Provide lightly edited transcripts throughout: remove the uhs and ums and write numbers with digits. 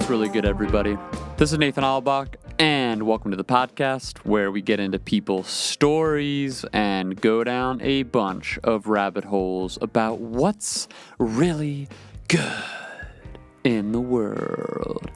What's really good, everybody? This is Nathan Allbach, and welcome to the podcast where we get into people's stories and go down a bunch of rabbit holes about what's really good in the world.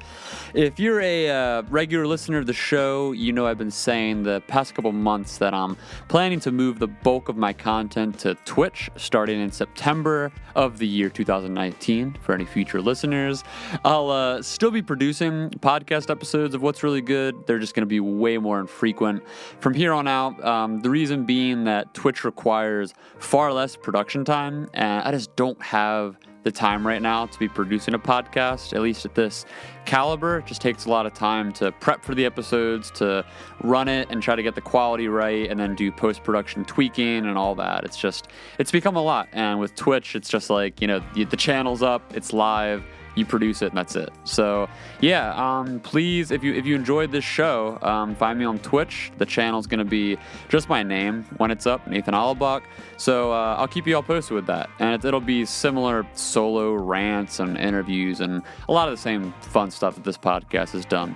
If you're a regular listener of the show, you know I've been saying the past couple months that I'm planning to move the bulk of my content to Twitch starting in September of the year 2019. For any future listeners, I'll still be producing podcast episodes of What's Really Good. They're just going to be way more infrequent from here on out. The reason being that Twitch requires far less production time, and I just don't have the time right now to be producing a podcast, at least at this caliber. It just takes a lot of time to prep for the episodes, to run it and try to get the quality right, and then do post-production tweaking and all that. It's become a lot. And with Twitch, it's just like, the channel's up, it's live, you produce it, and that's it. So yeah, please, if you enjoyed this show, find me on Twitch. The channel's going to be just my name when it's up, Nathan Allbach. So I'll keep you all posted with that. And it'll be similar solo rants and interviews and a lot of the same fun stuff that this podcast has done.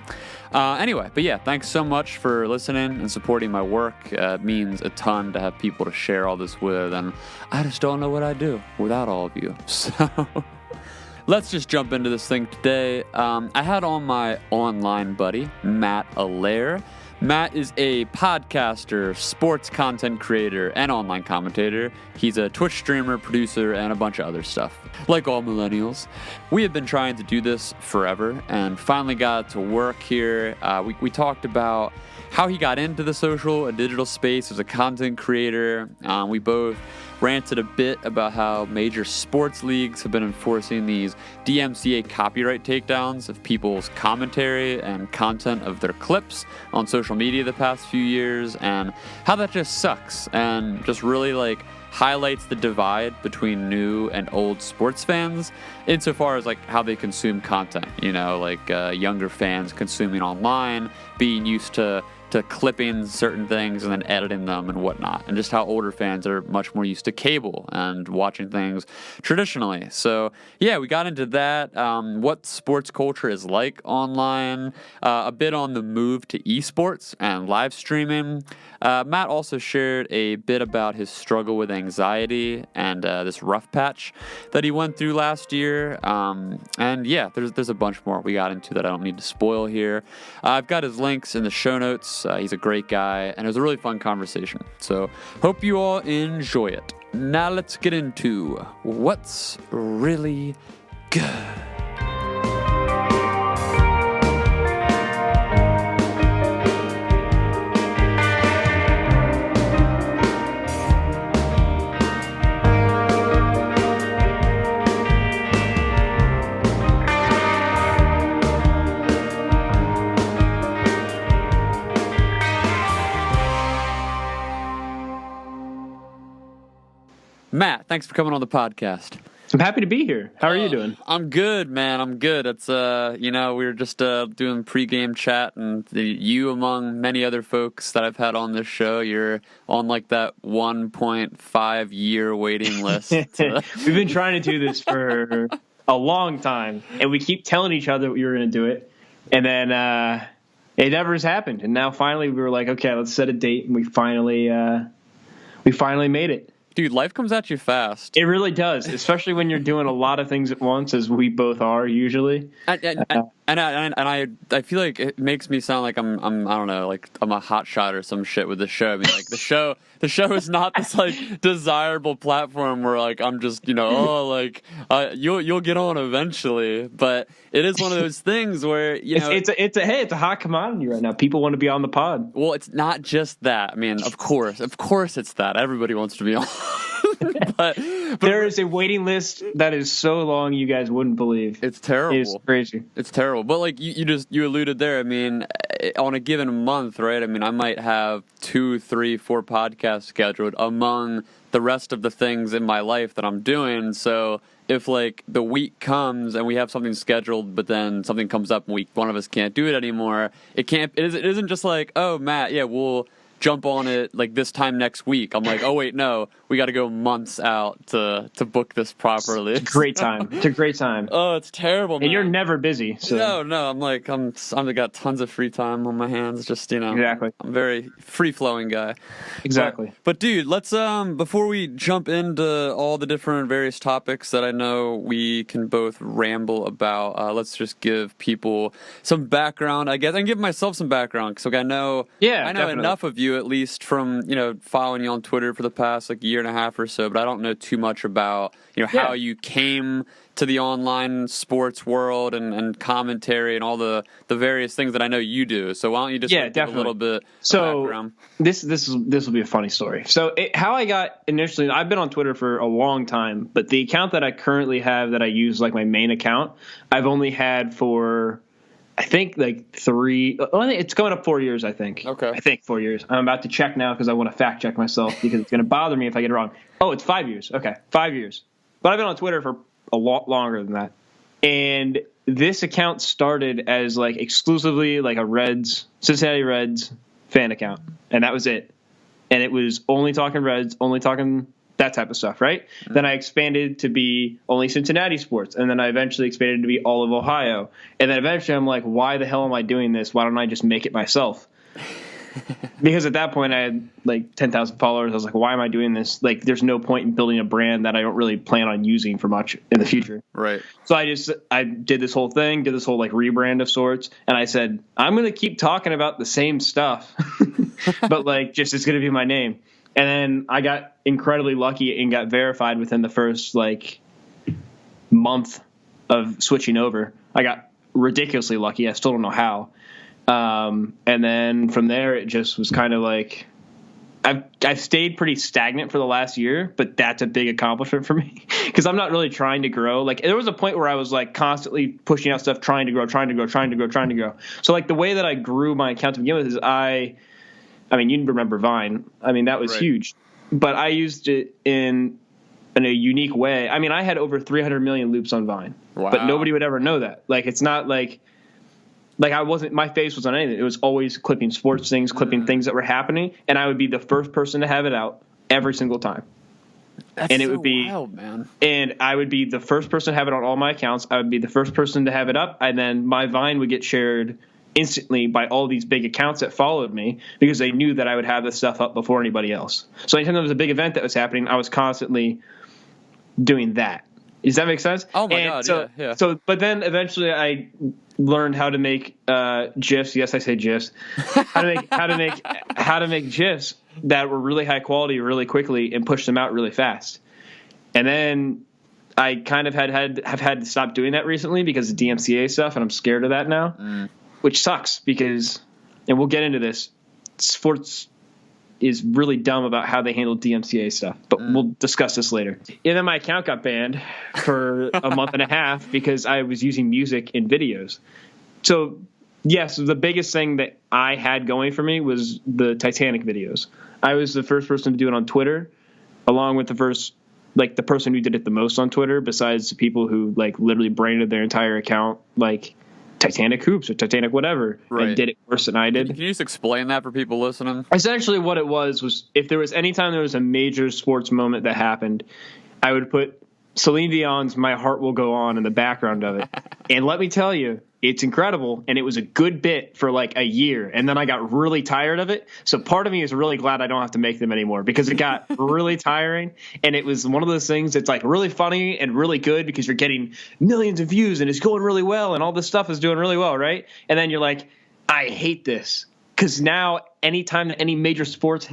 Anyway, but yeah, thanks so much for listening and supporting my work. It means a ton to have people to share all this with, and I just don't know what I'd do without all of you. So let's just jump into this thing today. I had on my online buddy, Matt Allaire. Matt is a podcaster, sports content creator, and online commentator. He's a Twitch streamer, producer, and a bunch of other stuff. Like all millennials. We have been trying to do this forever and finally got to work here. We talked about how he got into the social and digital space as a content creator. We both ranted a bit about how major sports leagues have been enforcing these DMCA copyright takedowns of people's commentary and content of their clips on social media the past few years, and how that just sucks and just really highlights the divide between new and old sports fans insofar as how they consume content, younger fans consuming online, being used to clipping certain things and then editing them and whatnot, and just how older fans are much more used to cable and watching things traditionally. So yeah, we got into that, what sports culture is like online, a bit on the move to esports and live streaming. Matt also shared a bit about his struggle with anxiety and this rough patch that he went through last year. And yeah, there's a bunch more we got into that I don't need to spoil here. I've got his links in the show notes. He's a great guy, and it was a really fun conversation. So hope you all enjoy it. Now let's get into what's really good. Matt, thanks for coming on the podcast. I'm happy to be here. How are you doing? I'm good, man. I'm good. It's we were just doing pregame chat, and you, among many other folks that I've had on this show, you're on that 1.5 year waiting list. We've been trying to do this for a long time, and we keep telling each other we were going to do it, and then it never has happened. And now finally we were like, okay, let's set a date, and we finally made it. Dude, life comes at you fast. It really does, especially when you're doing a lot of things at once, as we both are usually. And I feel like it makes me sound like I'm I don't know, I'm a hot shot or some shit with the show. I mean, the show is not this desirable platform where I'm just you'll get on eventually. But it is one of those things where it's a hot commodity right now. People want to be on the pod. Well, it's not just that. I mean, of course it's that. Everybody wants to be on. but there is a waiting list that is so long you guys wouldn't believe. It's terrible. It's crazy. It's terrible. But you alluded there. I mean, on a given month, right? I mean, I might have 2, 3, 4 podcasts scheduled among the rest of the things in my life that I'm doing. So if the week comes and we have something scheduled, but then something comes up and one of us can't do it anymore, it isn't just oh, Matt, yeah, we'll jump on it like this time next week. I'm like, oh wait, no, we got to go months out to book this properly. It's a great time. It's a great time. Oh, it's terrible, man. And you're never busy. So. No, I've got tons of free time on my hands. Just, Exactly. I'm a very free-flowing guy. Exactly. But dude, let's before we jump into all the different various topics that I know we can both ramble about, let's just give people some background, I guess, and give myself some background because I know definitely. enough of you, at least from following you on Twitter for the past year and a half or so, but I don't know too much about how you came to the online sports world and commentary and all the various things that I know you do. So why don't you just give a little bit of background? This will be a funny story. So how I got initially, I've been on Twitter for a long time, but the account that I currently have that I use like my main account, I've only had for I think it's going up 4 years, I think. Okay. I think 4 years. I'm about to check now because I want to fact check myself because it's going to bother me if I get it wrong. Oh, it's 5 years. Okay. 5 years. But I've been on Twitter for a lot longer than that. And this account started as exclusively a Cincinnati Reds fan account. And that was it. And it was only talking Reds, only talking that type of stuff, right? Mm-hmm. Then I expanded to be only Cincinnati sports. And then I eventually expanded to be all of Ohio. And then eventually I'm like, why the hell am I doing this? Why don't I just make it myself? Because at that point I had 10,000 followers. I was like, why am I doing this? There's no point in building a brand that I don't really plan on using for much in the future. Right. So I did this whole thing, did this whole rebrand of sorts. And I said, I'm going to keep talking about the same stuff, but just it's going to be my name. And then I got incredibly lucky and got verified within the first month of switching over. I got ridiculously lucky. I still don't know how. And then from there, it just was kind of I've stayed pretty stagnant for the last year, but that's a big accomplishment for me because I'm not really trying to grow. There was a point where I was constantly pushing out stuff, trying to grow. So the way that I grew my account to begin with is I mean, you remember Vine. I mean, that was right. huge, but I used it in a unique way. I mean, I had over 300 million loops on Vine, wow. But nobody would ever know that. It's not I wasn't, my face was on anything. It was always clipping sports things, clipping things that were happening. And I would be the first person to have it out every single time. That's and it so would be wild, man. And I would be the first person to have it on all my accounts. I would be the first person to have it up. And then my Vine would get shared instantly by all these big accounts that followed me because they knew that I would have this stuff up before anybody else. So anytime there was a big event that was happening, I was constantly doing that. Does that make sense? Oh my God. Yeah. So, but then eventually I learned how to make GIFs. Yes, I say GIFs. How to make GIFs that were really high quality really quickly and push them out really fast. And then I kind of have had to stop doing that recently because of DMCA stuff, and I'm scared of that now, which sucks because, and we'll get into this, sports is really dumb about how they handle DMCA stuff, but we'll discuss this later. And then my account got banned for a month and a half because I was using music in videos. So yes, the biggest thing that I had going for me was the Titanic videos. I was the first person to do it on Twitter, along with the person who did it the most on Twitter, besides the people who literally branded their entire account Titanic hoops or Titanic whatever, right. And did it worse than I did. Can you just explain that for people listening? Essentially what it was if there was anytime there was a major sports moment that happened, I would put Celine Dion's My Heart Will Go On in the background of it. And let me tell you, it's incredible. And it was a good bit for a year. And then I got really tired of it. So part of me is really glad I don't have to make them anymore because it got really tiring. And it was one of those things that's really funny and really good because you're getting millions of views and it's going really well. And all this stuff is doing really well. Right. And then you're like, I hate this. Because now anytime that any major sports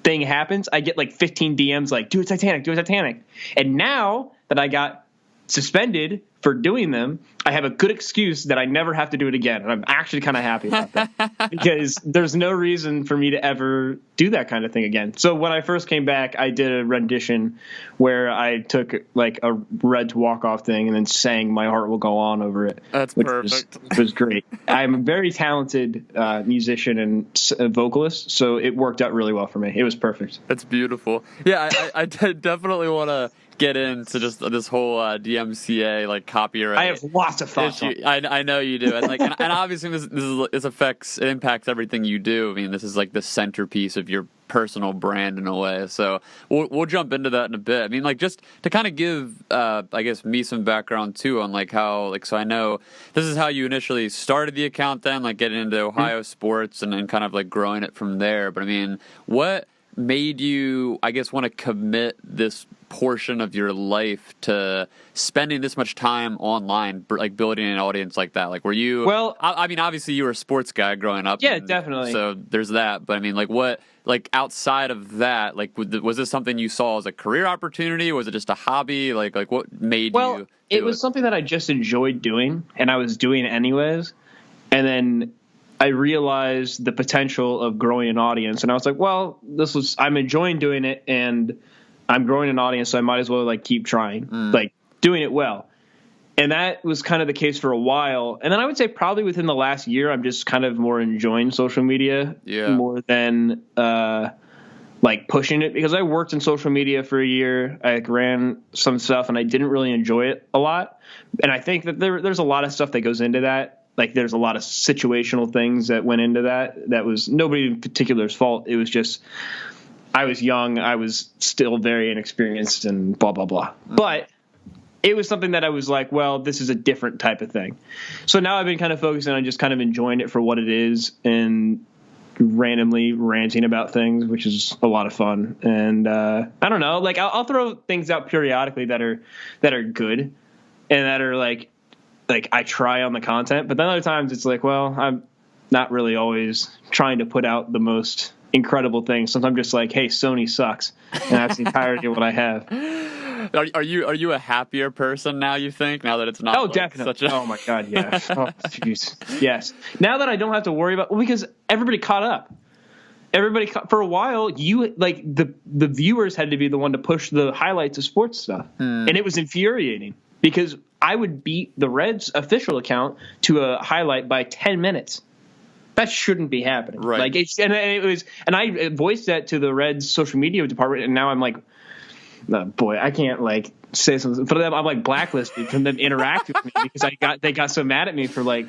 thing happens, I get 15 DMs do a Titanic. And now that I got suspended for doing them, I have a good excuse that I never have to do it again. And I'm actually kind of happy about that because there's no reason for me to ever do that kind of thing again. So when I first came back, I did a rendition where I took a Reds walk-off thing and then sang My Heart Will Go On over it. That's perfect. Which was great. I'm a very talented musician and vocalist, so it worked out really well for me. It was perfect. That's beautiful. Yeah, I definitely want to get into just this whole DMCA like copyright. I have lots of thoughts on issue. I know you do, and like, and obviously this impacts everything you do. I mean, this is like the centerpiece of your personal brand in a way. So we'll jump into that in a bit. I mean, like, just to kind of give, I guess, me some background too on like how, like, so I know this is how you initially started the account, then like getting into Ohio sports and then kind of like growing it from there. But I mean, what made you, I guess, want to commit this portion of your life to spending this much time online, like building an audience like that? Like, were you, Well, I mean, obviously you were a sports guy growing up. Yeah, definitely. So there's that. But I mean, like, what, like, outside of that, like, was this something you saw as a career opportunity? Was it just a hobby? Like what made you do it was something that I just enjoyed doing, and I was doing it anyways. And then I realized the potential of growing an audience, and I was like, well, I'm enjoying doing it, and I'm growing an audience, so I might as well like keep trying, like doing it well. And that was kind of the case for a while. And then I would say probably within the last year, I'm just kind of more enjoying social media more than like pushing it, because I worked in social media for a year. I ran some stuff and I didn't really enjoy it a lot. And I think that there's a lot of stuff that goes into that. Like, there's a lot of situational things that went into that. That was nobody in particular's fault. It was just, I was young. I was still very inexperienced and blah, blah, blah. But it was something that I was like, well, this is a different type of thing. So now I've been kind of focusing on just kind of enjoying it for what it is and randomly ranting about things, which is a lot of fun. And I don't know, like I'll throw things out periodically that are good and that are like I try on the content. But then other times it's like, well, I'm not really always trying to put out the most incredible things. Sometimes I'm just like, hey, Sony sucks, and that's the entirety of what I have. Are you a happier person now, you think, now that it's not? Oh, definitely. Oh my God, yes. Oh, jeez. Yes. Now that I don't have to worry about, because everybody caught up. For a while, you like the viewers had to be the one to push the highlights of sports stuff, and it was infuriating because I would beat the Reds official account to a highlight by 10 minutes. That shouldn't be happening. Right. Like and I voiced that to the Reds social media department, and now I'm like, oh, boy, I can't like say something. But I'm like blacklisted from them interacting with me because they got so mad at me for like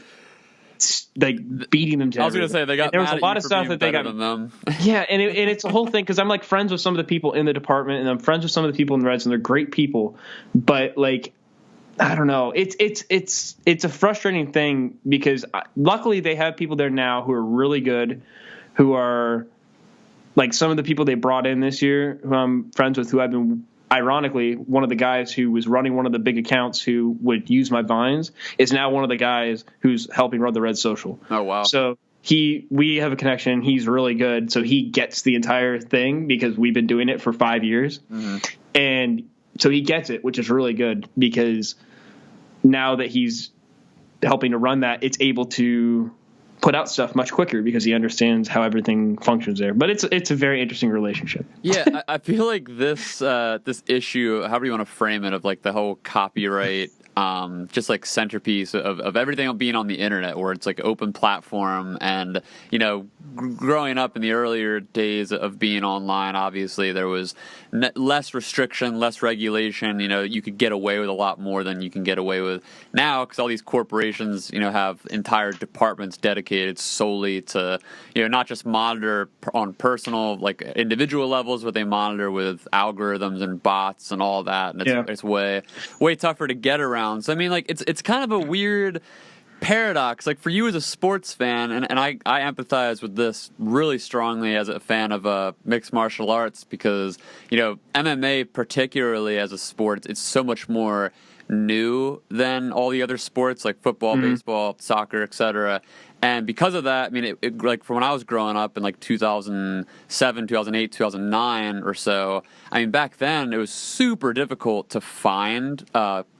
beating them to. I was going to say they got. There was mad a lot at of you stuff for that being they better got. than them. Yeah, and it's a whole thing because I'm like friends with some of the people in the department, and I'm friends with some of the people in the Reds, and they're great people. But like, I don't know. It's a frustrating thing because luckily they have people there now who are really good, who are like some of the people they brought in this year who I'm friends with, who I've been. Ironically, one of the guys who was running one of the big accounts who would use my vines is now one of the guys who's helping run the Red Social. Oh, wow. So we have a connection. He's really good. So he gets the entire thing because we've been doing it for 5 years. Mm-hmm. And so he gets it, which is really good because now that he's helping to run that, it's able to put out stuff much quicker because he understands how everything functions there. But it's a very interesting relationship. Yeah, I feel like this issue, however you want to frame it, of like the whole copyright, just like centerpiece of everything being on the internet, where it's like open platform, and growing up in the earlier days of being online, obviously there was less restriction, less regulation. You could get away with a lot more than you can get away with now because all these corporations, have entire departments dedicated solely to, not just monitor on personal, like individual levels, but they monitor with algorithms and bots and all that. And it's way tougher to get around. So I mean, like it's kind of a weird paradox. Like for you as a sports fan, and I empathize with this really strongly as a fan of mixed martial arts because MMA particularly as a sport, it's so much more new than all the other sports like football, baseball, soccer, etc. And because of that, I mean, it like from when I was growing up in like 2007, 2008, 2009 or so, I mean, back then it was super difficult to find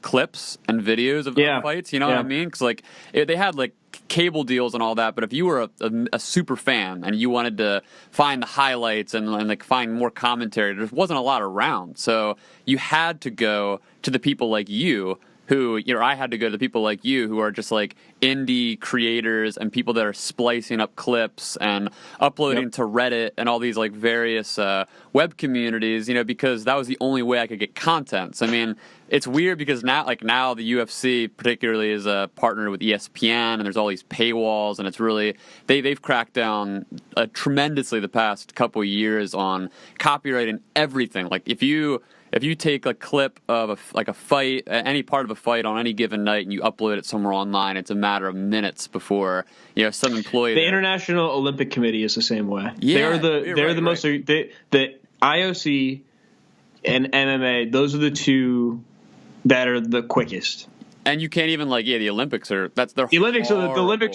clips and videos of the fights. You know what I mean? Because like they had like cable deals and all that, but if you were a super fan and you wanted to find the highlights and like find more commentary, there wasn't a lot around. So you had to go to the people like you who, you know, I had to go to the people like you who are just like indie creators and people that are splicing up clips and uploading to Reddit and all these like various web communities, you know, because that was the only way I could get content. So, I mean, it's weird because now the UFC particularly is a partner with ESPN, and there's all these paywalls, and it's really they've cracked down tremendously the past couple of years on copyrighting everything. Like if you take a clip of a fight, any part of a fight on any given night, and you upload it somewhere online, it's a matter of minutes before, you know, some employee. The International Olympic Committee is the same way. Yeah, they're the most the IOC and MMA. Those are the two that are the quickest. And you can't even the Olympics are the Olympics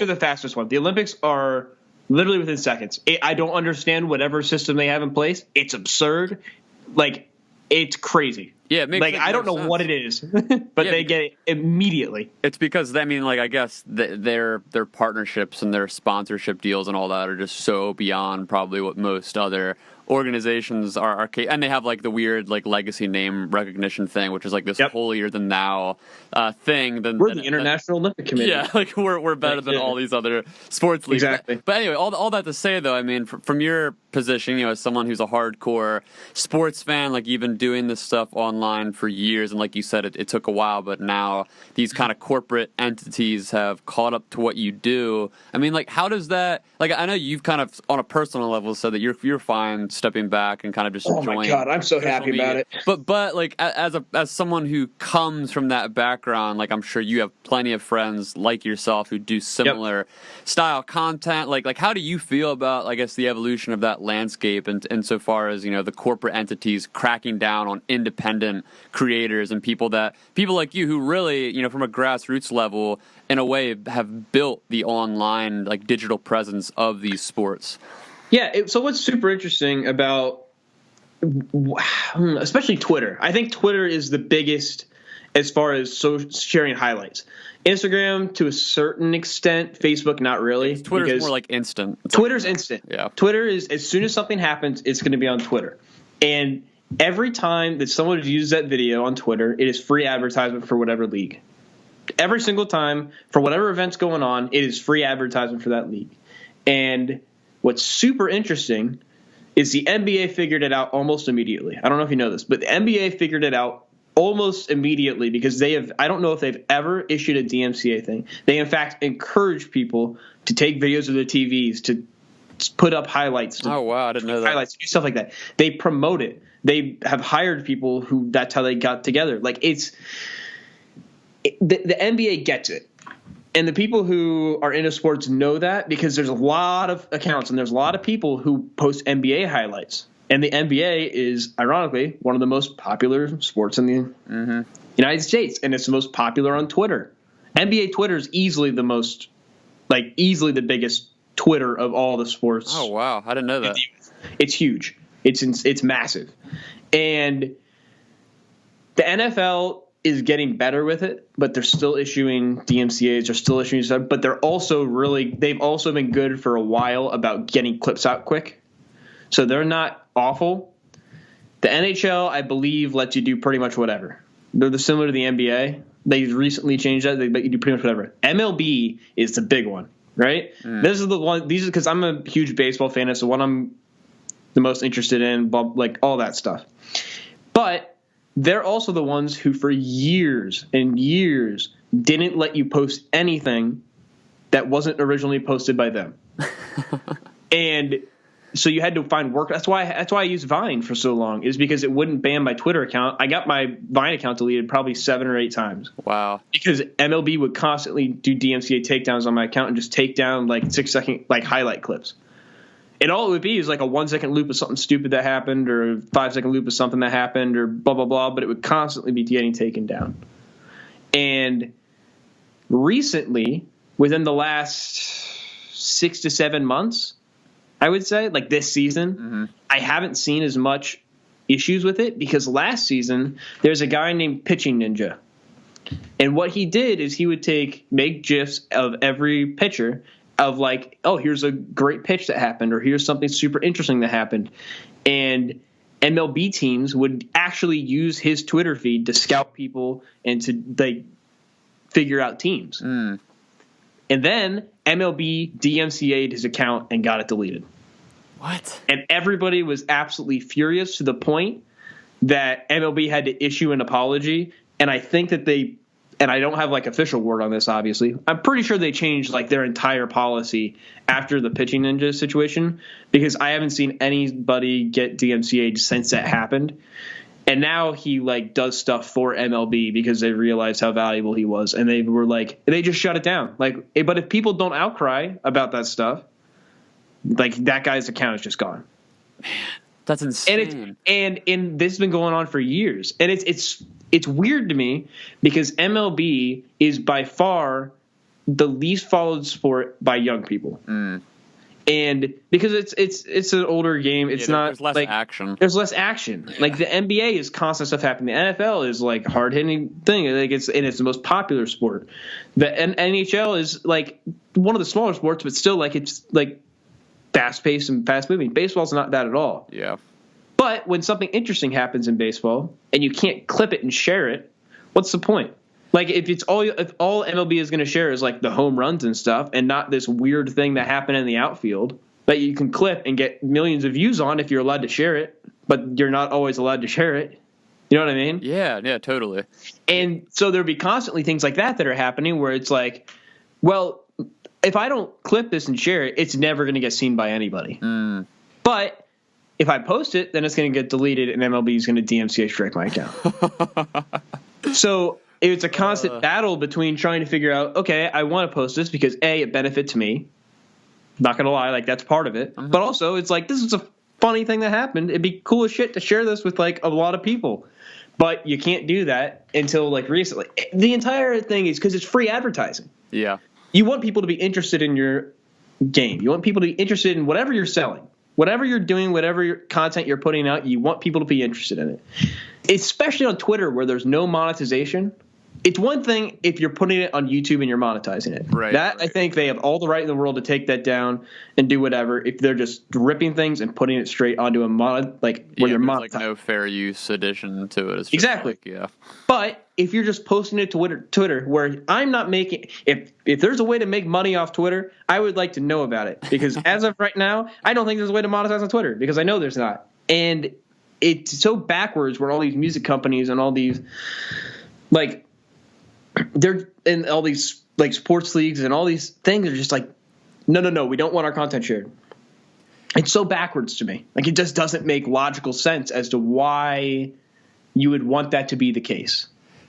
are the fastest one. The Olympics are literally within seconds. I don't understand whatever system they have in place. It's absurd. Like, it's crazy. Yeah, it makes I don't know what it is, but they get it immediately. It's because, I mean, I guess their partnerships and their sponsorship deals and all that are just so beyond probably what most other organizations are, and they have the weird legacy name recognition thing, which is this holier than thou thing. We're the International Olympic Committee. Yeah, we're better than all these other sports leagues. Exactly. But anyway, all that to say though, I mean, from your position, you know, as someone who's a hardcore sports fan, you've been doing this stuff online for years, and like you said, it took a while, but now these kind of corporate entities have caught up to what you do. I mean, how does that? I know you've kind of on a personal level said that you're fine stepping back and kind of just enjoying. Oh my God, I'm so happy about it. But as someone who comes from that background, I'm sure you have plenty of friends like yourself who do similar style content. How do you feel about, I guess, the evolution of that landscape and insofar as, you know, the corporate entities cracking down on independent creators and people like you who really, you know, from a grassroots level, in a way, have built the online digital presence of these sports? Yeah. So what's super interesting about, especially Twitter, I think Twitter is the biggest as far as sharing highlights. Instagram to a certain extent, Facebook not really. Twitter's more instant. Twitter's instant. Yeah. Twitter is, as soon as something happens, it's going to be on Twitter. And every time that someone uses that video on Twitter, it is free advertisement for whatever league. Every single time, for whatever event's going on, it is free advertisement for that league. And what's super interesting is the NBA figured it out almost immediately. I don't know if you know this, but the NBA figured it out almost immediately because I don't know if they've ever issued a DMCA thing. They, in fact, encourage people to take videos of their TVs, to put up highlights. Oh, wow, I didn't know that. Highlights, do stuff like that. They promote it. They have hired people who that's how they got together. The NBA gets it. And the people who are into sports know that because there's a lot of accounts and there's a lot of people who post NBA highlights. And the NBA is, ironically, one of the most popular sports in the United States. And it's the most popular on Twitter. NBA Twitter is easily the biggest Twitter of all the sports. Oh, wow. I didn't know that. It's huge. It's massive. And the NFL is getting better with it, but they're still issuing DMCAs, they're still issuing stuff, but they've also been good for a while about getting clips out quick. So they're not awful. The NHL, I believe, lets you do pretty much whatever. They're similar to the NBA. They recently changed that. They let you do pretty much whatever. MLB is the big one, right? This is the one. These are because I'm a huge baseball fan. It's the one I'm the most interested in, all that stuff. But they're also the ones who for years and years didn't let you post anything that wasn't originally posted by them. And so you had to find work. That's why I used Vine for so long, is because it wouldn't ban my Twitter account. I got my Vine account deleted probably 7 or 8 times. Wow. Because MLB would constantly do DMCA takedowns on my account and just take down 6-second highlight clips. And all it would be is a 1-second loop of something stupid that happened, or a 5-second loop of something that happened, or blah, blah, blah. But it would constantly be getting taken down. And recently, within the last 6 to 7 months, I would say, this season, I haven't seen as much issues with it because last season there's a guy named Pitching Ninja. And what he did is he would make GIFs of every pitcher of oh, here's a great pitch that happened, or here's something super interesting that happened. And MLB teams would actually use his Twitter feed to scout people and to figure out teams. And then MLB DMCA'd his account and got it deleted. What? And everybody was absolutely furious to the point that MLB had to issue an apology. And I think that and I don't have like official word on this, obviously. I'm pretty sure they changed like their entire policy after the pitching ninja situation, because I haven't seen anybody get DMCA'd since that happened. And now he like does stuff for MLB because they realized how valuable he was, and they were like, they just shut it down. Like, but if people don't outcry about that stuff, like that guy's account is just gone. Man, that's insane. And this has been going on for years, and it's weird to me because MLB is by far the least followed sport by young people. And because it's an older game, it's not there's less like action. There's less action. Yeah. Like the NBA is constant stuff happening. The NFL is like hard hitting thing. Like it's the most popular sport. The NHL is like one of the smaller sports, but still like it's like fast paced and fast moving. Baseball's not that at all. Yeah. But when something interesting happens in baseball and you can't clip it and share it, what's the point? Like if all MLB is going to share is like the home runs and stuff, and not this weird thing that happened in the outfield that you can clip and get millions of views on if you're allowed to share it, but you're not always allowed to share it. You know what I mean? Yeah, totally. And so there'll be constantly things like that are happening where it's like, well, if I don't clip this and share it, it's never going to get seen by anybody. But if I post it, then it's going to get deleted, and MLB is going to DMCA strike my account. So it's a constant battle between trying to figure out, okay, I want to post this because A, it benefits me. Not going to lie, like that's part of it. But also it's like, this is a funny thing that happened. It'd be cool as shit to share this with like a lot of people. But you can't do that until like recently. The entire thing is because it's free advertising. Yeah. You want people to be interested in your game. You want people to be interested in whatever you're selling. Whatever you're doing, whatever content you're putting out, you want people to be interested in it. Especially on Twitter where there's no monetization. It's one thing if you're putting it on YouTube and you're monetizing it. Right. I think they have all the right in the world to take that down and do whatever. If they're just ripping things and putting it straight onto a where they're monetizing. Like no fair use addition to it. It's just exactly. Yeah. But if you're just posting it to Twitter, where I'm not making if there's a way to make money off Twitter, I would like to know about it, because as of right now, I don't think there's a way to monetize on Twitter, because I know there's not. And it's so backwards where all these music companies and all these like they're in all these like sports leagues and all these things are just like, no, we don't want our content shared. It's so backwards to me. Like it just doesn't make logical sense as to why you would want that to be the case.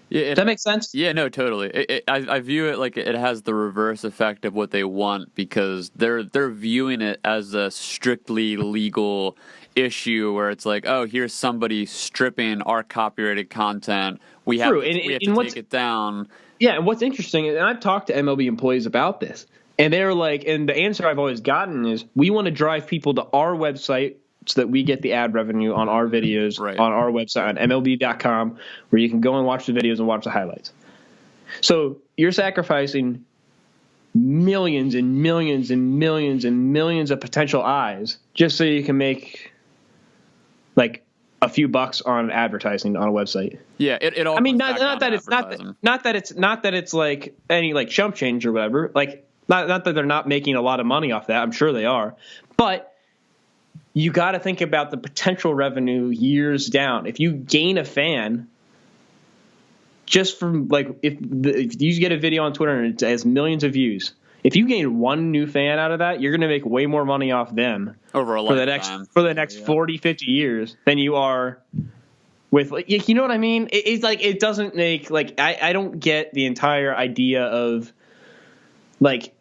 Yeah, does that make sense? Yeah, no, totally. I view it like it has the reverse effect of what they want, because they're viewing it as a strictly legal issue where it's like, oh, here's somebody stripping our copyrighted content. We have to take it down. Yeah, and what's interesting, and I've talked to MLB employees about this, and they're like, and the answer I've always gotten is, we want to drive people to our website so that we get the ad revenue on our videos on our website on MLB.com, where you can go and watch the videos and watch the highlights. So you're sacrificing millions and millions and millions and millions of potential eyes just so you can make like a few bucks on advertising on a website. Yeah, it all. I mean, not that it's like any like chump change or whatever. Like not that they're not making a lot of money off that. I'm sure they are, but you got to think about the potential revenue years down. If you gain a fan just from like if you get a video on Twitter and it has millions of views, if you gain one new fan out of that, you're going to make way more money off them over a lifetime for the next 40, 50 years than you are with, like, you know what I mean? It's like, it doesn't make like, I don't get the entire idea of like,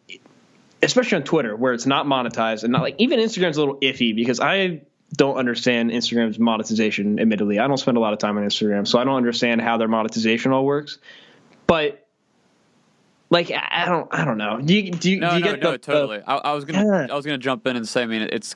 especially on Twitter where it's not monetized, and not like, even Instagram's a little iffy because I don't understand Instagram's monetization. Admittedly, I don't spend a lot of time on Instagram, so I don't understand how their monetization all works. But like, I don't know. Do you get totally. I was gonna jump in and say, I mean, it's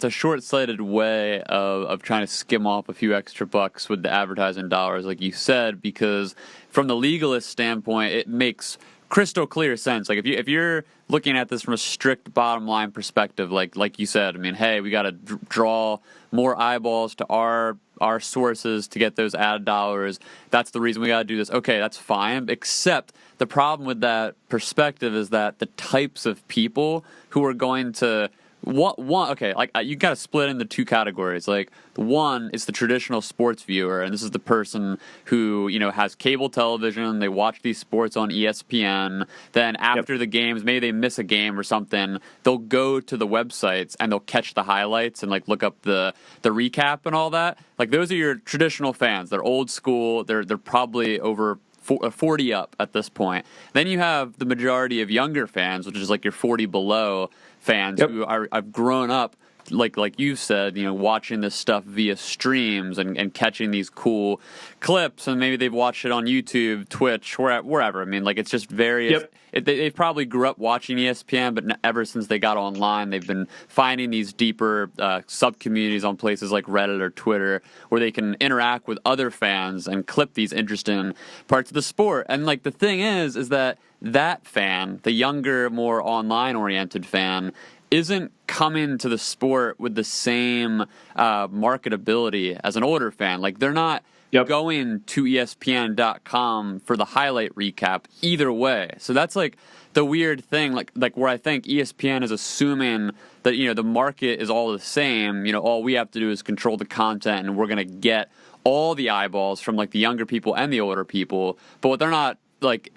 a short-sighted way of trying to skim off a few extra bucks with the advertising dollars, like you said, because from the legalist standpoint, it makes crystal clear sense. Like if you're looking at this from a strict bottom line perspective, like you said, I mean, hey, we got to draw more eyeballs to our sources to get those ad dollars. That's the reason we got to do this. Okay, that's fine. Except the problem with that perspective is that the types of people who are going to you got to split into two categories. Like one is the traditional sports viewer, and this is the person who has cable television. They watch these sports on ESPN. Then after the games, maybe they miss a game or something, they'll go to the websites and they'll catch the highlights and look up the recap and all that. Like those are your traditional fans. They're old school. They're probably over 40 up at this point. Then you have the majority of younger fans, which is like your 40 below fans who I've grown up like you said, watching this stuff via streams and catching these cool clips, and maybe they've watched it on YouTube, Twitch, wherever. I mean, it's just various. They probably grew up watching ESPN, but ever since they got online, they've been finding these deeper sub-communities on places like Reddit or Twitter where they can interact with other fans and clip these interesting parts of the sport. And the thing is that fan, the younger, more online-oriented fan, isn't coming to the sport with the same marketability as an older fan. They're not going to ESPN.com for the highlight recap either way. So that's the weird thing, where I think ESPN is assuming that the market is all the same. All we have to do is control the content, and we're going to get all the eyeballs from the younger people and the older people. But what they're not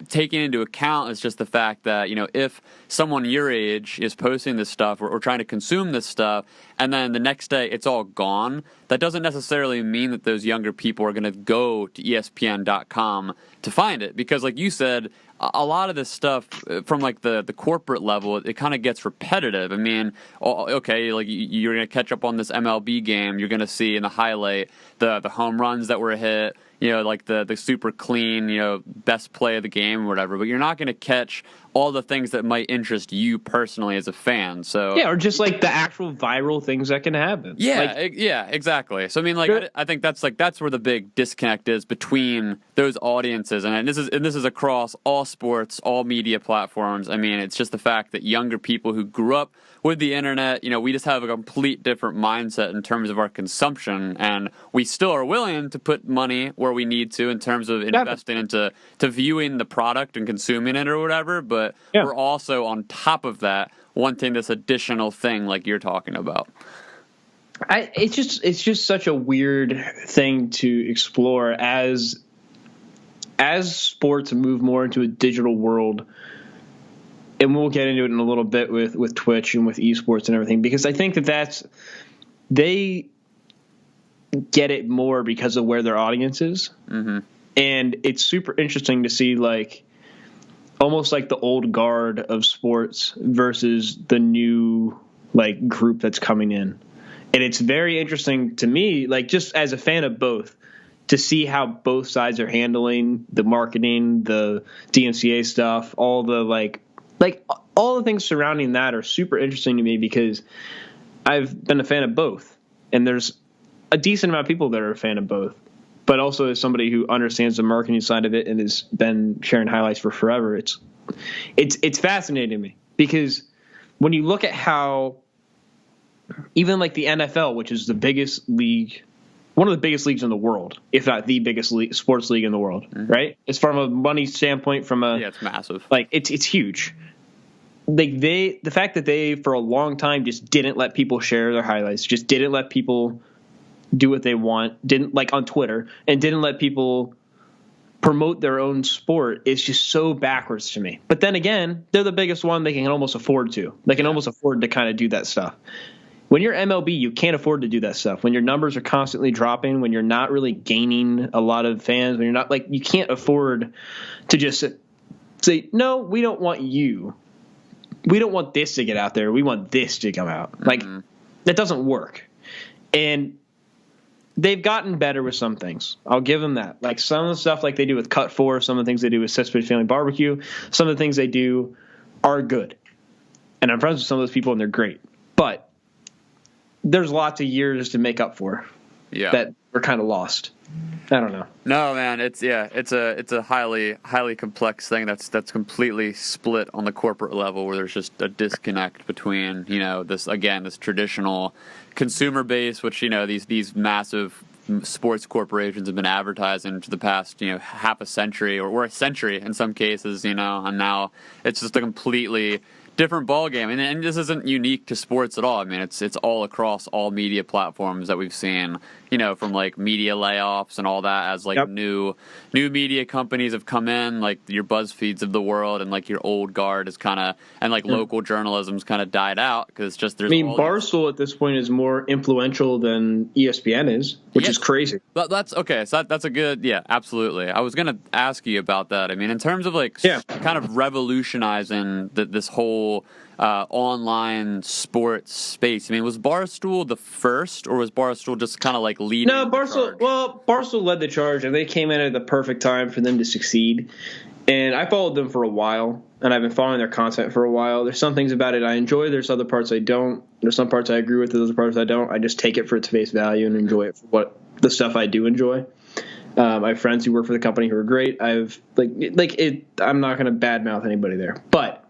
taking into account is just the fact that, if someone your age is posting this stuff or trying to consume this stuff, and then the next day it's all gone, that doesn't necessarily mean that those younger people are going to go to ESPN.com to find it. Because like you said, a lot of this stuff from the corporate level, it kind of gets repetitive. I mean, okay, you're going to catch up on this MLB game, you're going to see in the highlight the home runs that were hit, the super clean, best play of the game or whatever, but you're not going to catch all the things that might interest you personally as a fan. So or just the actual viral things that can happen. Yeah, exactly. So I mean, I think that's where the big disconnect is between those audiences, and this is across all sports, all media platforms. I mean, it's just the fact that younger people who grew up with the internet, we just have a complete different mindset in terms of our consumption, and we still are willing to put money where we need to in terms of investing into viewing the product and consuming it or whatever, but we're also on top of that wanting this additional thing like you're talking about. It's just such a weird thing to explore as sports move more into a digital world. And we'll get into it in a little bit with Twitch and with esports and everything, because I think they get it more because of where their audience is. Mm-hmm. And it's super interesting to see almost the old guard of sports versus the new group that's coming in. And it's very interesting to me, just as a fan of both, to see how both sides are handling the marketing, the DMCA stuff, all the all the things surrounding that are super interesting to me, because I've been a fan of both, and there's a decent amount of people that are a fan of both. But also, as somebody who understands the marketing side of it and has been sharing highlights for forever, it's fascinating to me, because when you look at how even the NFL, which is the biggest league, one of the biggest leagues in the world, if not the biggest sports league in the world, right? It's from a money standpoint, it's massive. It's huge. The fact that they for a long time just didn't let people share their highlights, just didn't let people do what they want, didn't on Twitter, and didn't let people promote their own sport is just so backwards to me. But then again, they're the biggest one. They can almost afford to. They can almost afford to kind of do that stuff. When you're MLB, you can't afford to do that stuff. When your numbers are constantly dropping, when you're not really gaining a lot of fans, when you're not you can't afford to just say, no, we don't want you. We don't want this to get out there. We want this to come out. That doesn't work. And they've gotten better with some things. I'll give them that. Some of the stuff they do with Cut 4, some of the things they do with Sesame Family Barbecue, some of the things they do are good. And I'm friends with some of those people, and they're great. But there's lots of years to make up for. Yeah. we're kind of lost. I don't know. No, man, it's a highly complex thing that's completely split on the corporate level, where there's just a disconnect between, this traditional consumer base, which, these massive sports corporations have been advertising for the past, half a century or a century in some cases, and now it's just a completely different ball game, and this isn't unique to sports at all. I mean, it's all across all media platforms that we've seen, from like media layoffs and all that, as like new media companies have come in, like your BuzzFeeds of the world, and like your old guard is kind of, and like local journalism's kind of died out, because it's just there's. Barstool at this point is more influential than ESPN is, which is crazy. But that's okay. So that's a good, absolutely. I was gonna ask you about that. I mean, in terms of like kind of revolutionizing this whole online sports space. I mean, was Barstool the first, or was Barstool just kind of like leading? No, Barstool led the charge, and they came in at the perfect time for them to succeed. And I followed them for a while, and I've been following their content for a while. There's some things about it I enjoy. There's other parts I don't. There's some parts I agree with. There's other parts I don't. I just take it for its face value and enjoy it for what the stuff I do enjoy. I have friends who work for the company who are great. I'm not going to badmouth anybody there, but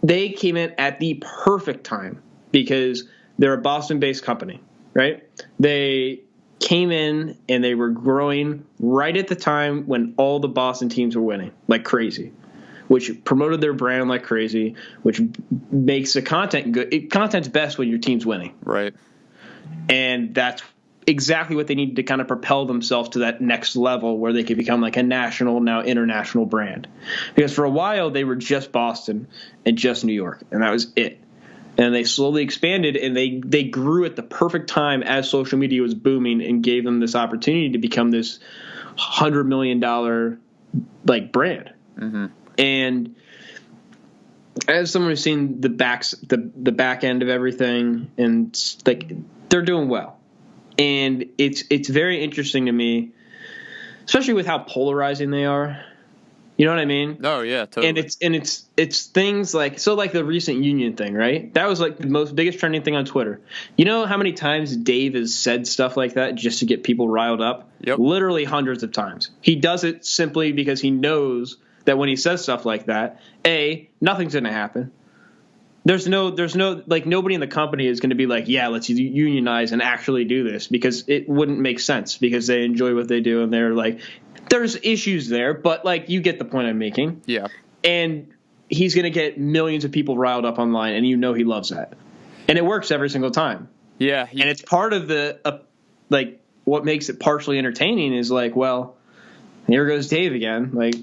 they came in at the perfect time because they're a Boston-based company, right? They came in and they were growing right at the time when all the Boston teams were winning like crazy, which promoted their brand like crazy, which makes the content good. Content's best when your team's winning. Right. And that's exactly what they needed to kind of propel themselves to that next level where they could become like a national, now international brand. Because for a while they were just Boston and just New York, and that was it. And they slowly expanded, and they grew at the perfect time as social media was booming, and gave them this opportunity to become this $100 million like brand. Mm-hmm. And as someone who's seen the back end of everything, and like they're doing well. And it's very interesting to me, especially with how polarizing they are. You know what I mean? Oh yeah, totally. And it's things like the recent union thing, right? That was like the biggest trending thing on Twitter. You know how many times Dave has said stuff like that just to get people riled up? Yep. Literally hundreds of times. He does it simply because he knows that when he says stuff like that, nothing's going to happen. There's no like nobody in the company is going to be like, yeah, let's unionize and actually do this, because it wouldn't make sense, because they enjoy what they do, and they're like, there's issues there, but like you get the point I'm making. Yeah. And he's going to get millions of people riled up online, and he loves that. And it works every single time. Yeah. And it's part of the like what makes it partially entertaining is like, well, here goes Dave again. Like,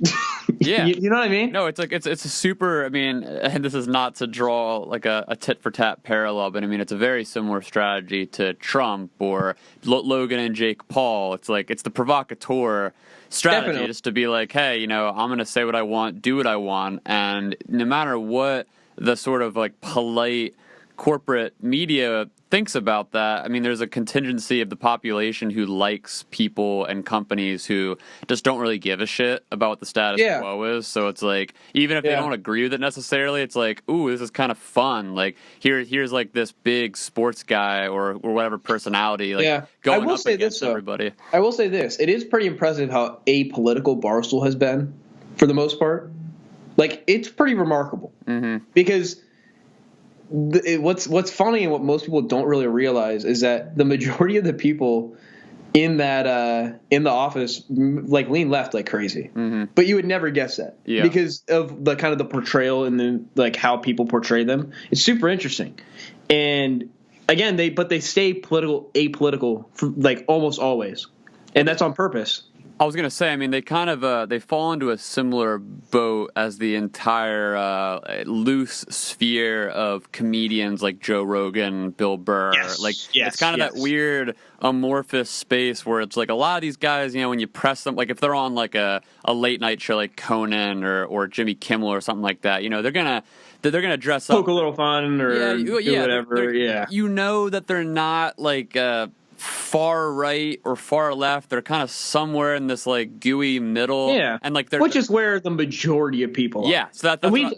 yeah, you know what I mean? No, it's like it's a super. I mean, and this is not to draw like a tit for tat parallel, but I mean it's a very similar strategy to Trump or Logan and Jake Paul. It's like it's the provocateur strategy, Definitely. Just to be like, hey, I'm going to say what I want, do what I want, and no matter what the sort of like polite corporate media thinks about that, I mean, there's a contingency of the population who likes people and companies who just don't really give a shit about what the status quo is. So it's like, even if they don't agree with it necessarily, it's like, ooh, this is kind of fun. Like here's like this big sports guy or whatever personality, like going up against everybody. I will say this: it is pretty impressive how apolitical Barstool has been for the most part. Like, it's pretty remarkable because. What's funny and what most people don't really realize is that the majority of the people in that in the office like lean left like crazy, but you would never guess that because of the kind of the portrayal and then like how people portray them. It's super interesting, and again they stay apolitical for like almost always, and that's on purpose. I was gonna say, I mean, they kind of they fall into a similar boat as the entire loose sphere of comedians like Joe Rogan, Bill Burr. It's kind of that weird amorphous space where it's like a lot of these guys, when you press them, like if they're on like a late night show like Conan or Jimmy Kimmel or something like that, they're gonna dress up, poke a little fun or do whatever. That they're not like. Far right or far left. They're kind of somewhere in this like gooey middle. Yeah, and like which is where the majority of people are. Yeah, so that's I think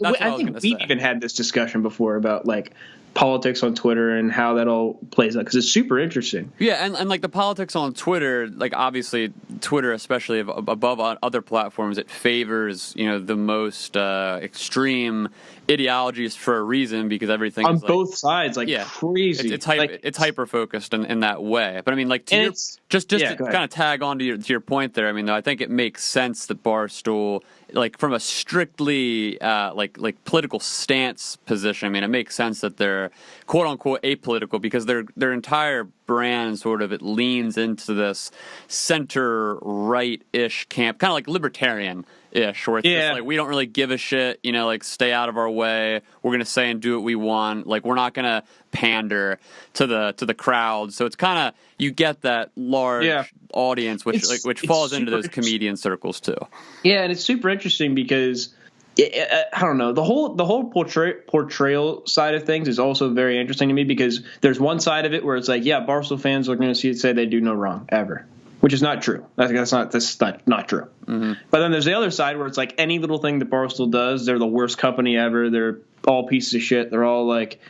we've even had this discussion before about like politics on Twitter and how that all plays out, because it's super interesting. Yeah, and like the politics on Twitter, like obviously Twitter, especially above other platforms, it favors the most extreme ideologies for a reason, because everything on is both sides, crazy. It's hyper focused in that way. But I mean, like just to kind of tag on to your point there. I mean, though, I think it makes sense that Barstool, like from a strictly like political stance position, I mean, it makes sense that they're quote unquote apolitical, because their entire brand sort of, it leans into this center right ish camp, kind of like libertarian ish, where it's just like, we don't really give a shit, like stay out of our way. We're gonna say and do what we want. Like, we're not gonna pander to the crowd. So it's kind of, you get that large audience, which falls into those comedian circles too. Yeah, and it's super interesting because I don't know, the whole portrayal side of things is also very interesting to me, because there's one side of it where it's like, Barstool fans are going to say they do no wrong ever, which is not true. That's not true. Mm-hmm. But then there's the other side where it's like, any little thing that Barstool does, they're the worst company ever. They're all pieces of shit. They're all like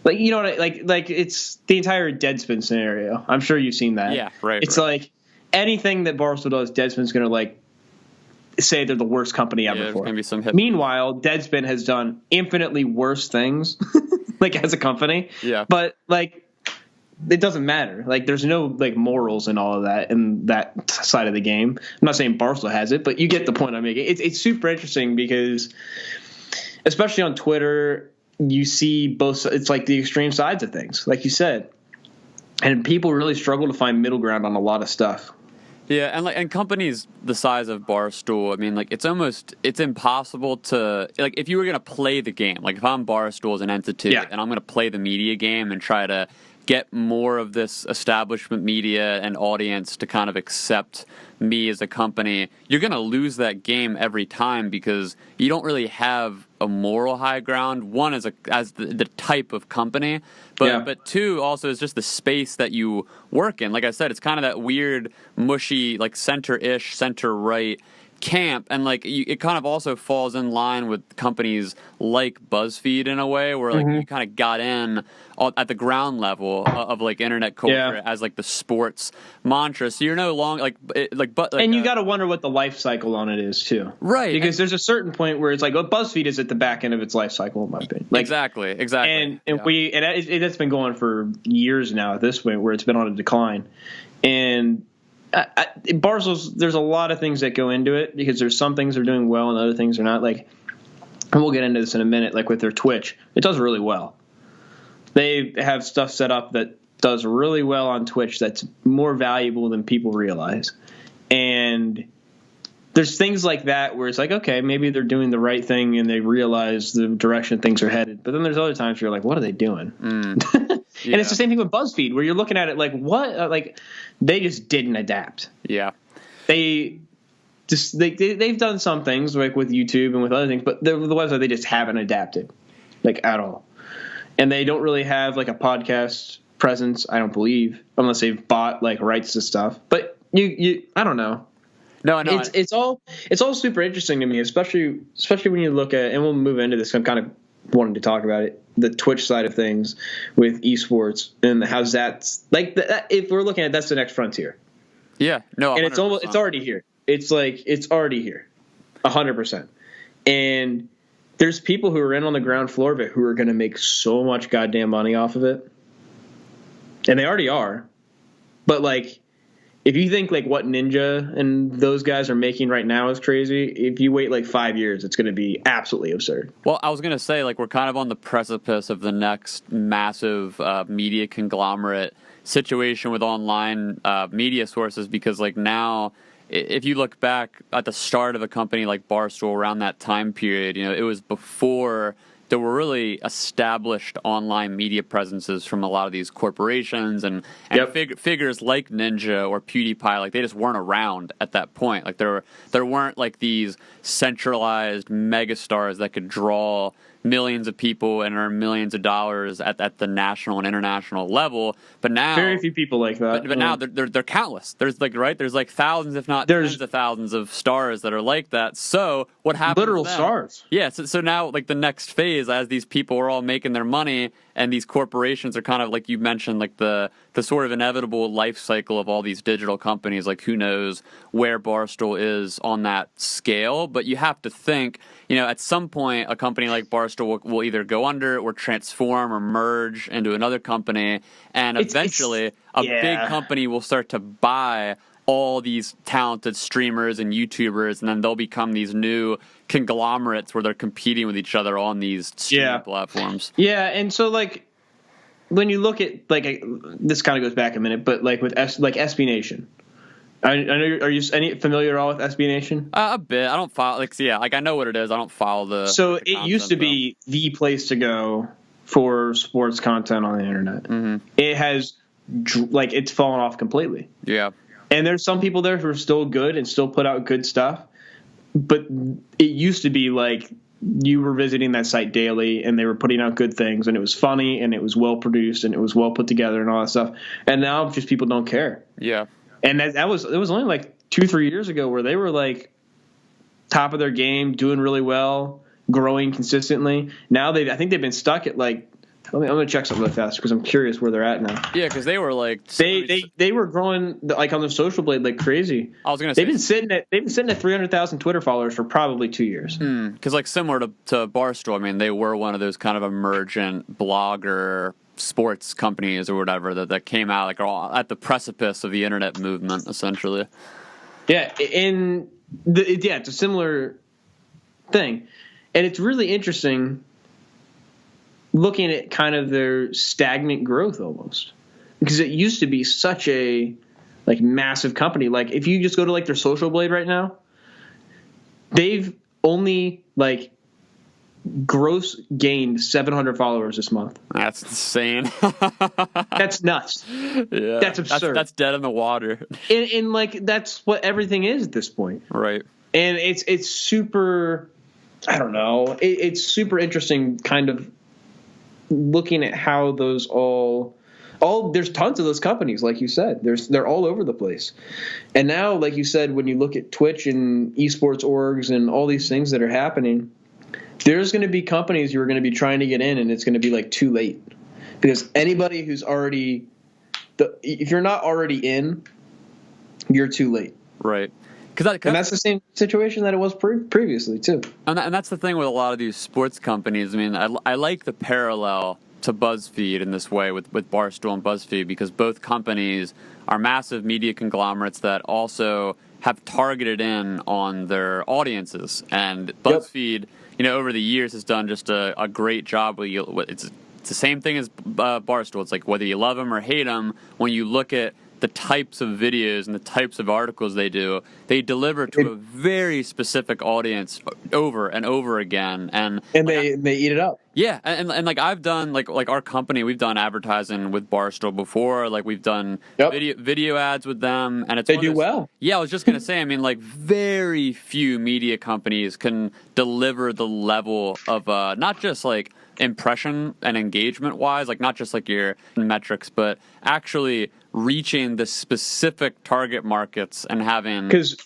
you know what like it's the entire Deadspin scenario. I'm sure you've seen that. Yeah, right. It's like anything that Barstool does, Deadspin's going to like say they're the worst company ever for. Be some Meanwhile, Deadspin has done infinitely worse things, like as a company. Yeah. But like, it doesn't matter. Like, there's no like morals in all of that in that side of the game. I'm not saying Barstool has it, but you get the point I'm making. It's super interesting because, especially on Twitter, you see both. It's like the extreme sides of things, like you said, and people really struggle to find middle ground on a lot of stuff. Yeah, and companies the size of Barstool, I mean, like it's impossible to, like, if you were gonna play the game, like if I'm Barstool as an entity and I'm gonna play the media game and try to get more of this establishment media and audience to kind of accept me as a company, you're going to lose that game every time, because you don't really have a moral high ground. One is as the type of company, but two also is just the space that you work in. Like I said, it's kind of that weird, mushy, like center-ish, center-right camp, and like it kind of also falls in line with companies like BuzzFeed in a way, where like you kind of got in at the ground level of like internet culture as like the sports mantra. So you're no longer and you got to wonder what the life cycle on it is too, right? Because there's a certain point where it's like, BuzzFeed is at the back end of its life cycle, in my opinion. Like, exactly. And it's been going for years now at this point, where it's been on a decline, and Barstool's, there's a lot of things that go into it, because there's some things they're doing well and other things are not. Like, and we'll get into this in a minute, like with their Twitch, it does really well. They have stuff set up that does really well on Twitch that's more valuable than people realize. And there's things like that where it's like, okay, maybe they're doing the right thing and they realize the direction things are headed. But then there's other times where you're like, what are they doing? And it's the same thing with BuzzFeed, where you're looking at it like, what? Like, they just didn't adapt. Yeah. They've done some things like with YouTube and with other things, but the website, they just haven't adapted, like, at all. And they don't really have like a podcast presence, I don't believe, unless they've bought like rights to stuff. But I don't know. No, it's all super interesting to me, especially when you look at, and we'll move into this. I'm kind of wanting to talk about it, the Twitch side of things with esports, and how's that's like that, if we're looking at, that's the next frontier. Yeah, no, 100%. And it's already here. It's already here, 100%. And there's people who are in on the ground floor of it who are going to make so much goddamn money off of it, and they already are. But like, if you think like what Ninja and those guys are making right now is crazy, if you wait like 5 years, it's going to be absolutely absurd. Well, I was going to say, like, we're kind of on the precipice of the next massive media conglomerate situation with online media sources, because like now, if you look back at the start of a company like Barstool around that time period, it was before there were really established online media presences from a lot of these corporations and figures like Ninja or PewDiePie. Like, they just weren't around at that point. Like, there weren't like these centralized megastars that could draw millions of people and earn millions of dollars at the national and international level. But now, very few people like that. But now they're countless. There's like thousands, if not tens of thousands of stars that are like that. So what happens? Literal stars. Yeah. So now, like, the next phase is as these people are all making their money and these corporations are kind of, like you mentioned, like the sort of inevitable life cycle of all these digital companies. Like, who knows where Barstool is on that scale? But you have to think, at some point, a company like Barstool will either go under or transform or merge into another company. And eventually, a big company will start to buy all these talented streamers and YouTubers, and then they'll become these new conglomerates where they're competing with each other on these streaming platforms. Yeah, and so, like, when you look at, like, this kind of goes back a minute, but, like, with SB Nation. I know, are you familiar at all with SB Nation? A bit. I don't follow, I know what it is. I don't follow the... So it used to be the place to go for sports content on the internet. Mm-hmm. It has, like, it's fallen off completely. Yeah. And there's some people there who are still good and still put out good stuff. But it used to be like you were visiting that site daily and they were putting out good things and it was funny and it was well produced and it was well put together and all that stuff. And now just people don't care. Yeah. And it was only like 2-3 years ago where they were like top of their game, doing really well, growing consistently. Now I think they've been stuck at like, I'm going to check something really fast because I'm curious where they're at now. Yeah, because they were like... They were growing like on the social blade like crazy. I was going to say... They've been sitting at 300,000 Twitter followers for probably 2 years. Because like similar to Barstool, I mean, they were one of those kind of emergent blogger sports companies or whatever that came out like all at the precipice of the internet movement, essentially. Yeah, it's a similar thing. And it's really interesting looking at kind of their stagnant growth almost, because it used to be such a like massive company. Like if you just go to like their social blade right now, they've only like gross gained 700 followers this month. That's insane. That's nuts. Yeah, that's absurd. That's dead in the water. And like that's what everything is at this point. Right. And it's super. I don't know. It's super interesting, kind of looking at how those all there's tons of those companies, like you said. They're all over the place. And now, like you said, when you look at Twitch and esports orgs and all these things that are happening, there's going to be companies who are going to be trying to get in, and it's going to be like too late. Because anybody who's already if you're not already in, you're too late. Right. And that's the same situation that it was previously, too. And that's the thing with a lot of these sports companies. I mean, I like the parallel to BuzzFeed in this way with Barstool and BuzzFeed, because both companies are massive media conglomerates that also have targeted in on their audiences. And BuzzFeed, over the years has done just a great job. It's the same thing as Barstool. It's like whether you love them or hate them, when you look at the types of videos and the types of articles they do, they deliver to a very specific audience over and over again, and they eat it up. Yeah, and like I've done like our company, we've done advertising with Barstool before. Like we've done video ads with them, and they do well. Yeah, I was just gonna say. I mean, like very few media companies can deliver the level of not just like impression and engagement wise, like not just like your metrics, but actually reaching the specific target markets and having because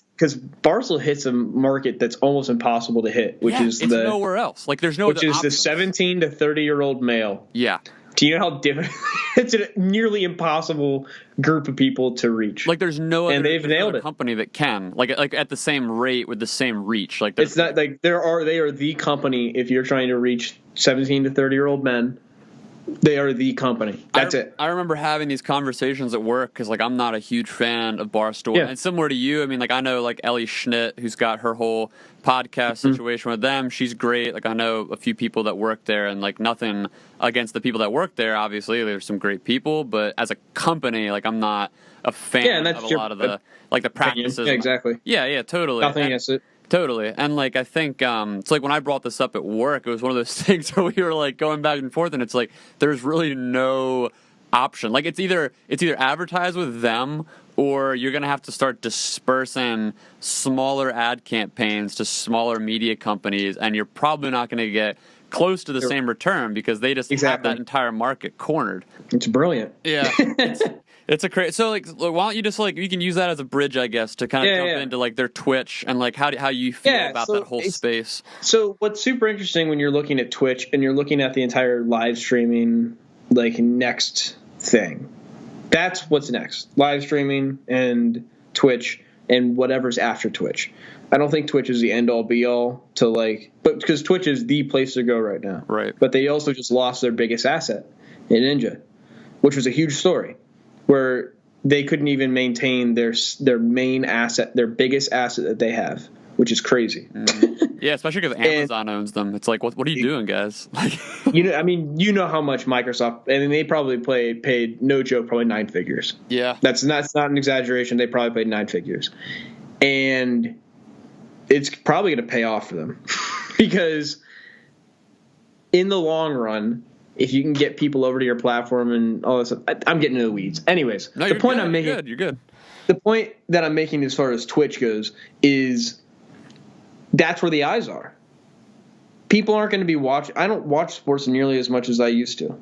Barstool hits a market that's almost impossible to hit, which is it's nowhere else. Like there's no which is the 17 to 30-year-old male. Yeah. Do you know how difficult? It's a nearly impossible group of people to reach. Like there's no and they've nailed it. Company that can like at the same rate with the same reach. Like it's not like they are the company if you're trying to reach 17 to 30-year-old men. They are the company. That's it. I remember having these conversations at work because, like, I'm not a huge fan of Barstool. Yeah. And similar to you, I mean, like, I know, like, Ellie Schnitt, who's got her whole podcast situation with them. She's great. Like, I know a few people that work there, and, like, nothing against the people that work there. Obviously, there's some great people. But as a company, like, I'm not a fan of a lot of the, like, the practices. Yeah, exactly. Yeah, totally. Nothing against it. Totally. And, like, I think it's like when I brought this up at work, it was one of those things where we were, like, going back and forth, and it's like there's really no option. Like, it's either advertise with them or you're going to have to start dispersing smaller ad campaigns to smaller media companies, and you're probably not going to get close to the same return because they just have that entire market cornered. It's brilliant. Yeah. It's a crazy. So, like, why don't you just, like, you can use that as a bridge, I guess, to kind of jump into, like, their Twitch and, like, how you feel about that whole space. So, what's super interesting when you're looking at Twitch and you're looking at the entire live streaming, like, next thing, that's what's next. Live streaming and Twitch and whatever's after Twitch. I don't think Twitch is the end-all, be-all to, like, but because Twitch is the place to go right now. Right. But they also just lost their biggest asset in Ninja, which was a huge story, where they couldn't even maintain their main asset, their biggest asset that they have, which is crazy. Yeah, especially because Amazon owns them. It's like, what are you doing, guys? You know how much Microsoft. I mean, they probably paid no joke, probably 9 figures. Yeah, that's not an exaggeration. They probably paid 9 figures, and it's probably going to pay off for them because in the long run, if you can get people over to your platform and all this stuff, I'm getting into the weeds. Anyways, no, the point I'm making, you're good. The point that I'm making as far as Twitch goes is that's where the eyes are. People aren't going to be watching. I don't watch sports nearly as much as I used to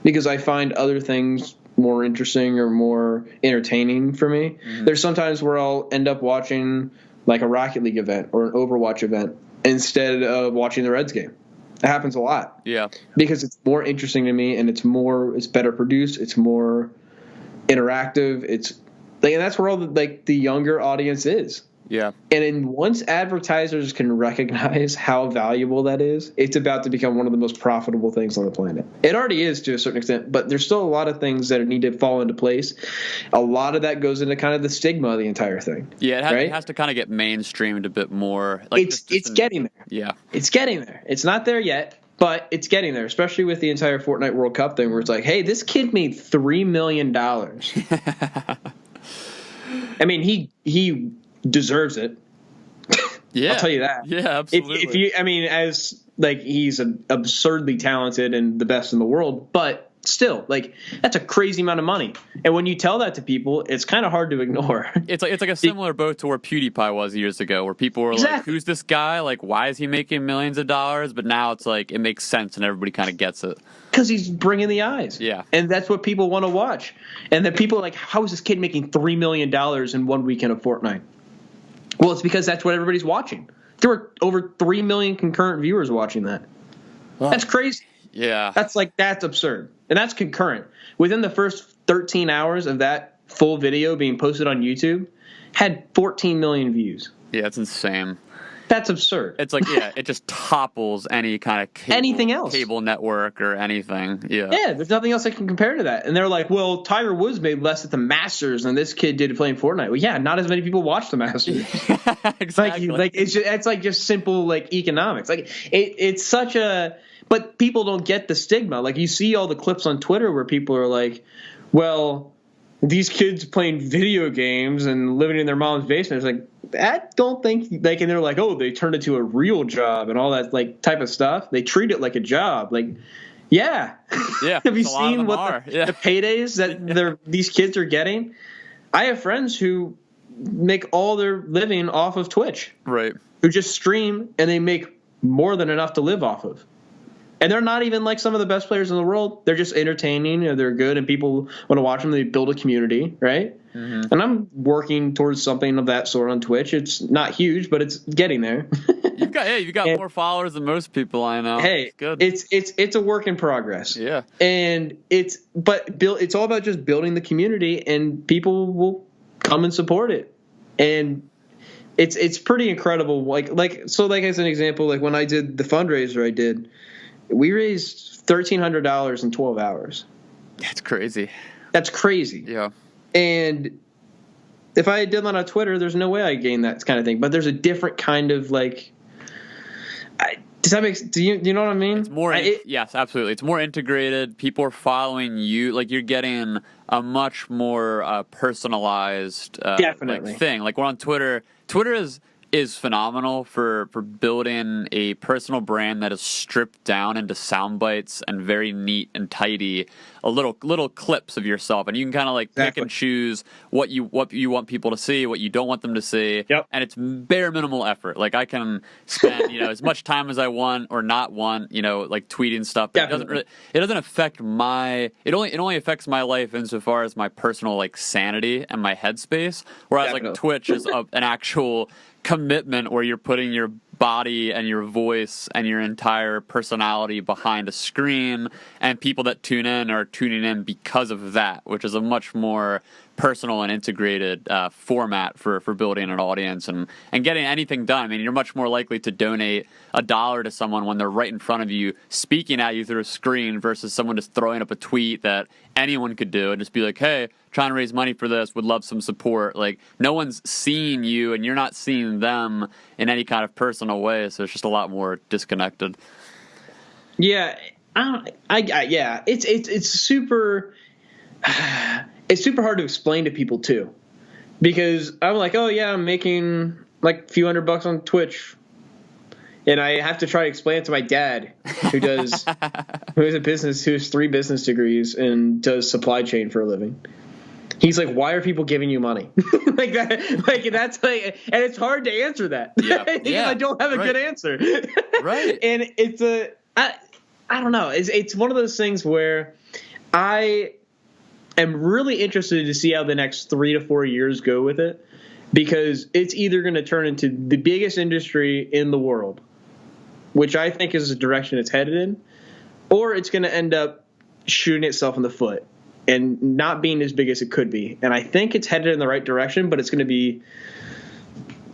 because I find other things more interesting or more entertaining for me. Mm-hmm. There's sometimes where I'll end up watching like a Rocket League event or an Overwatch event instead of watching the Reds game. It happens a lot. Yeah. Because it's more interesting to me and it's better produced, it's more interactive, it's like, and that's where all the younger audience is. Yeah. And once advertisers can recognize how valuable that is, it's about to become one of the most profitable things on the planet. It already is to a certain extent, but there's still a lot of things that need to fall into place. A lot of that goes into kind of the stigma of the entire thing. Yeah, it has to kind of get mainstreamed a bit more. Like it's getting there. Yeah. It's getting there. It's not there yet, but it's getting there, especially with the entire Fortnite World Cup thing where it's like, hey, this kid made $3 million. I mean, he deserves it. Yeah, I'll tell you that. Yeah, absolutely. He's absurdly talented and the best in the world, but still, like, that's a crazy amount of money. And when you tell that to people, it's kind of hard to ignore. It's like a similar boat to where PewDiePie was years ago, where people were like, "Who's this guy? Like, why is he making millions of dollars?" But now it's like it makes sense and everybody kind of gets it. Because he's bringing the eyes. Yeah. And that's what people want to watch. And then people are like, how is this kid making $3 million in 1 weekend of Fortnite? Well, it's because that's what everybody's watching. There were over 3 million concurrent viewers watching that. Well, that's crazy. Yeah. That's absurd. And that's concurrent. Within the first 13 hours of that full video being posted on YouTube, had 14 million views. Yeah, it's insane. That's absurd. It's like, yeah, it just topples any kind of cable network or anything. Yeah. Yeah, there's nothing else that can compare to that. And they're like, well, Tiger Woods made less at the Masters than this kid did playing Fortnite. Well, yeah, not as many people watch the Masters. Exactly. It's like just simple like economics. Like it's such a, but people don't get the stigma. Like you see all the clips on Twitter where people are like, well, these kids playing video games and living in their mom's basement. It's like, I don't think like, and they're like, oh, they turned it to a real job and all that like type of stuff. They treat it like a job. Like, yeah. Have you seen what the paydays that these kids are getting? I have friends who make all their living off of Twitch. Right. Who just stream and they make more than enough to live off of. And they're not even like some of the best players in the world. They're just entertaining. They're good, and people want to watch them. They build a community, right? Mm-hmm. And I'm working towards something of that sort on Twitch. It's not huge, but it's getting there. You've got more followers than most people I know. Hey, it's a work in progress. Yeah, and it's all about just building the community, and people will come and support it, and it's pretty incredible. Like as an example, like when I did the fundraiser I did. We raised $1,300 in 12 hours. That's crazy. That's crazy. Yeah. And if I did that on Twitter, there's no way I gained that kind of thing. But there's a different kind of like. Does that make? Do you know what I mean? It's more. Yes, absolutely. It's more integrated. People are following you. Like you're getting a much more personalized definitely thing. Like we're on Twitter. Twitter is is phenomenal for building a personal brand that is stripped down into sound bites and very neat and tidy, little clips of yourself, and you can kind of like pick and choose what you want people to see, what you don't want them to see. Yep. And it's bare minimal effort. Like I can spend as much time as I want or not want, like tweeting stuff. But it doesn't affect it only affects my life insofar as my personal like sanity and my headspace. Whereas like Twitch is an actual commitment where you're putting your body and your voice and your entire personality behind a screen, and people that tune in are tuning in because of that, which is a much more personal and integrated format for building an audience and getting anything done. I mean, you're much more likely to donate $1 to someone when they're right in front of you speaking at you through a screen versus someone just throwing up a tweet that anyone could do and just be like, hey, trying to raise money for this, would love some support. Like, no one's seeing you and you're not seeing them in any kind of personal way, so it's just a lot more disconnected. Yeah, it's super it's super hard to explain to people too, because I'm like, oh yeah, I'm making like a few $100 on Twitch, and I have to try to explain it to my dad, who has 3 business degrees and does supply chain for a living. He's like, why are people giving you money? like that, like that's like, and it's hard to answer that. Yeah, because I don't have a good answer. Right. And it's I don't know. It's one of those things where I am really interested to see how the next 3 to 4 years go with it, because it's either going to turn into the biggest industry in the world, which I think is the direction it's headed in, or it's going to end up shooting itself in the foot and not being as big as it could be. And I think it's headed in the right direction, but it's going to be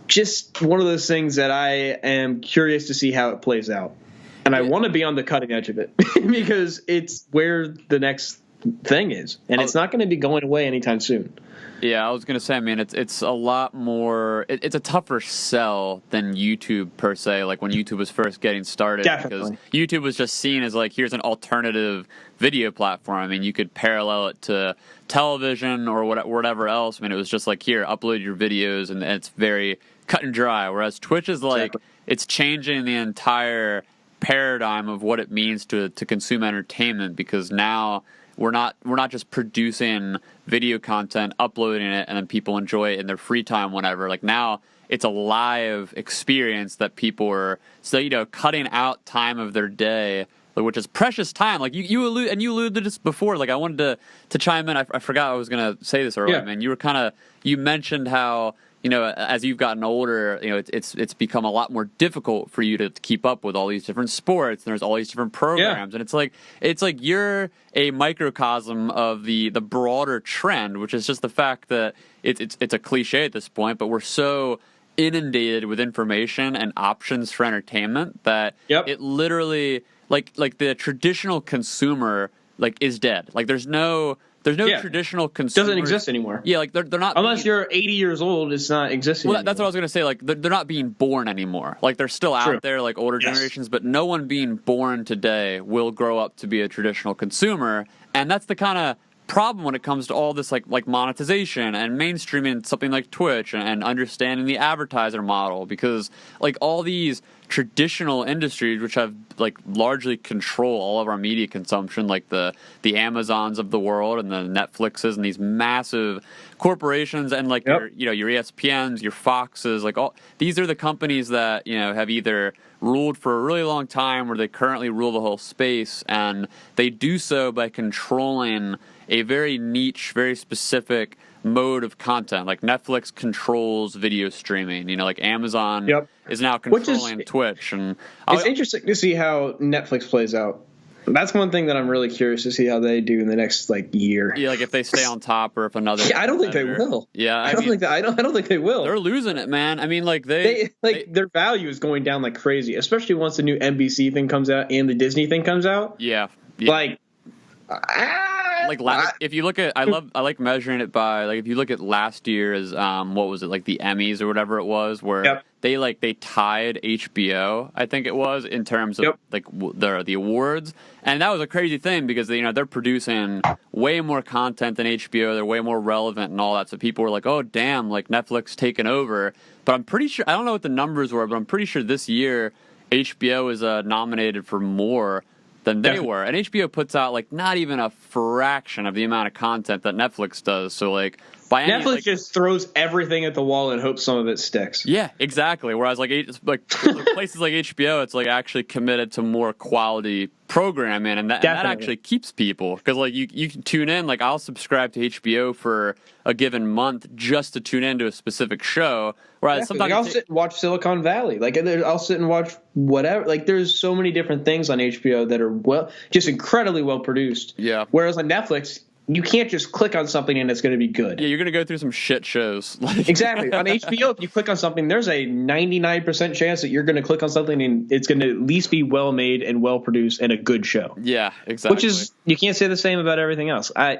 just one of those things that I am curious to see how it plays out. And I want to be on the cutting edge of it because it's where the next thing is, and it's not going to be going away anytime soon. Yeah, I was going to say, I mean, it's a lot more, it's a tougher sell than YouTube per se, like when YouTube was first getting started. Definitely. Because YouTube was just seen as like, here's an alternative video platform. I mean, you could parallel it to television or whatever else. I mean, it was just like, here, upload your videos, and it's very cut and dry. Whereas Twitch is like, it's changing the entire paradigm of what it means to consume entertainment, because now we're not just producing video content, uploading it, and then people enjoy it in their free time whenever. Like now it's a live experience that people are cutting out time of their day, which is precious time. Like you alluded to this before. Like I wanted to chime in. I forgot I was gonna say this earlier, man. You mentioned how, as you've gotten older, it's become a lot more difficult for you to keep up with all these different sports, and there's all these different programs, and it's like you're a microcosm of the broader trend, which is just the fact that it's a cliche at this point, but we're so inundated with information and options for entertainment that it literally like the traditional consumer is dead. Like there's no traditional consumer. Doesn't exist anymore. Yeah, like they're not. Unless you're 80 years old, it's not existing. Well, that's what I was going to say. Like they're not being born anymore. Like they're still out there, like older generations, but no one being born today will grow up to be a traditional consumer, and that's the kind of problem when it comes to all this like monetization and mainstreaming something like Twitch and understanding the advertiser model, because like all these traditional industries which have like largely control all of our media consumption, like the Amazons of the world and the Netflixes and these massive corporations, and like your ESPNs, your Foxes, like all these are the companies that have either ruled for a really long time or they currently rule the whole space, and they do so by controlling a very niche, very specific mode of content. Like Netflix controls video streaming, like Amazon is now controlling Twitch. And it's interesting to see how Netflix plays out. That's one thing that I'm really curious to see how they do in the next year. Yeah, like if they stay on top or if another. Yeah, I don't think they will. Yeah, I don't think they will. They're losing it, man. I mean, like their value is going down like crazy, especially once the new NBC thing comes out and the Disney thing comes out. Yeah. Like, if you look at, I like measuring it by, like, if you look at last year's, what was it, like the Emmys or whatever it was, where they tied HBO, I think it was, in terms of like the awards, and that was a crazy thing because they're producing way more content than HBO, they're way more relevant and all that, so people were like, oh damn, like Netflix taking over. But I'm pretty sure, I don't know what the numbers were, but I'm pretty sure this year HBO is nominated for more than they were. And HBO puts out like not even a fraction of the amount of content that Netflix does. So like Netflix just throws everything at the wall and hopes some of it sticks. Yeah, exactly. Whereas like places like HBO, it's like actually committed to more quality programming, and that actually keeps people, because like you can tune in. Like I'll subscribe to HBO for a given month just to tune into a specific show. Whereas sometimes I'll sit and watch Silicon Valley. Like I'll sit and watch whatever. Like there's so many different things on HBO that are just incredibly well produced. Yeah. Whereas on Netflix, you can't just click on something and it's going to be good. Yeah, you're going to go through some shit shows. Exactly. On HBO, if you click on something, there's a 99% chance that you're going to click on something and it's going to at least be well made and well produced and a good show. Yeah, exactly. Which is, you can't say the same about everything else. I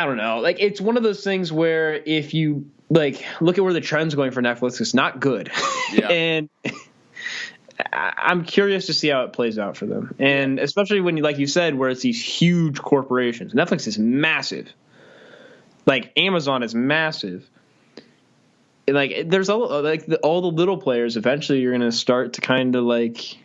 don't know. Like, it's one of those things where if you like look at where the trend's going for Netflix, it's not good. Yeah. And I'm curious to see how it plays out for them. And especially when, like you said, where it's these huge corporations. Netflix is massive. Like Amazon is massive. Like there's all the little players. Eventually, you're going to start to kind of like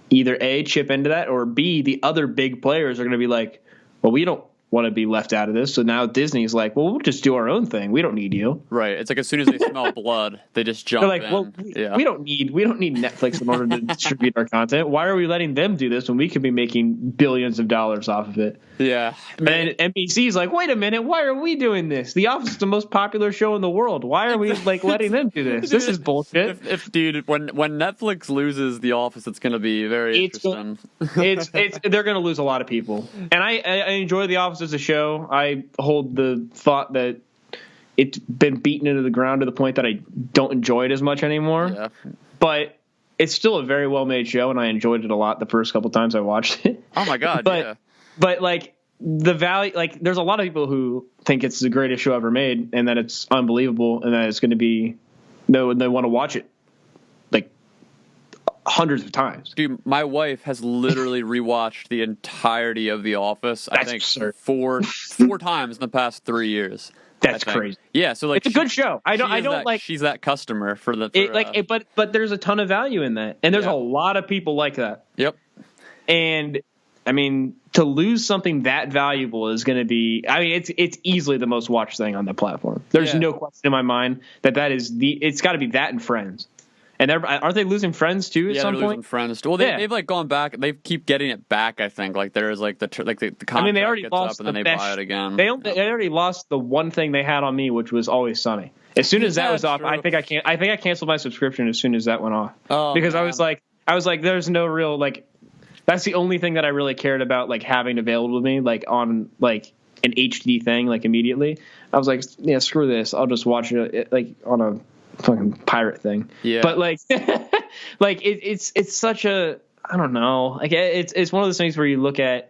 either A, chip into that, or B, the other big players are going to be like, well, we don't want to be left out of this. So now Disney's like, well, we'll just do our own thing. We don't need you. Right. It's like as soon as they smell blood, they just jump in. Well, we don't need Netflix in order to distribute our content. Why are we letting them do this when we could be making billions of dollars off of it? Yeah. And NBC's like, wait a minute, why are we doing this? The Office is the most popular show in the world. Why are we like letting them do this? This is bullshit. Dude, when Netflix loses The Office, it's going to be very interesting. They're going to lose a lot of people. And I enjoy The Office as a show. I hold the thought that it's been beaten into the ground to the point that I don't enjoy it as much anymore. Yeah. But it's still a very well made show, and I enjoyed it a lot the first couple times I watched it. Oh my god! But like the value, like there's a lot of people who think it's the greatest show ever made, and that it's unbelievable, and that it's going to be they want to watch it like hundreds of times. Dude, my wife has literally rewatched the entirety of The Office. That's I think absurd. four times in the past 3 years. That's crazy. Yeah, so like it's a good show. I don't like she's that customer for the but there's a ton of value in that, and there's a lot of people like that. Yep. And I mean, to lose something that valuable is going to be. I mean, it's easily the most watched thing on the platform. There's no question in my mind that is it's got to be that and Friends. And aren't they losing Friends too at some point? Losing Friends too. Well, they've like gone back. They keep getting it back. I think like there's like the contract. I mean, they already gets lost up and then they buy it again. They already lost the one thing they had on me, which was Always Sunny. As soon as that was off, I think I canceled my subscription as soon as that went off. Oh, because man. I was like, there's no real like. That's the only thing that I really cared about, like having available to me, like on like an HD thing, like immediately. I was like, yeah, screw this. I'll just watch it like on a fucking pirate thing. Yeah. But like, like it's such a, I don't know. Like it's one of those things where you look at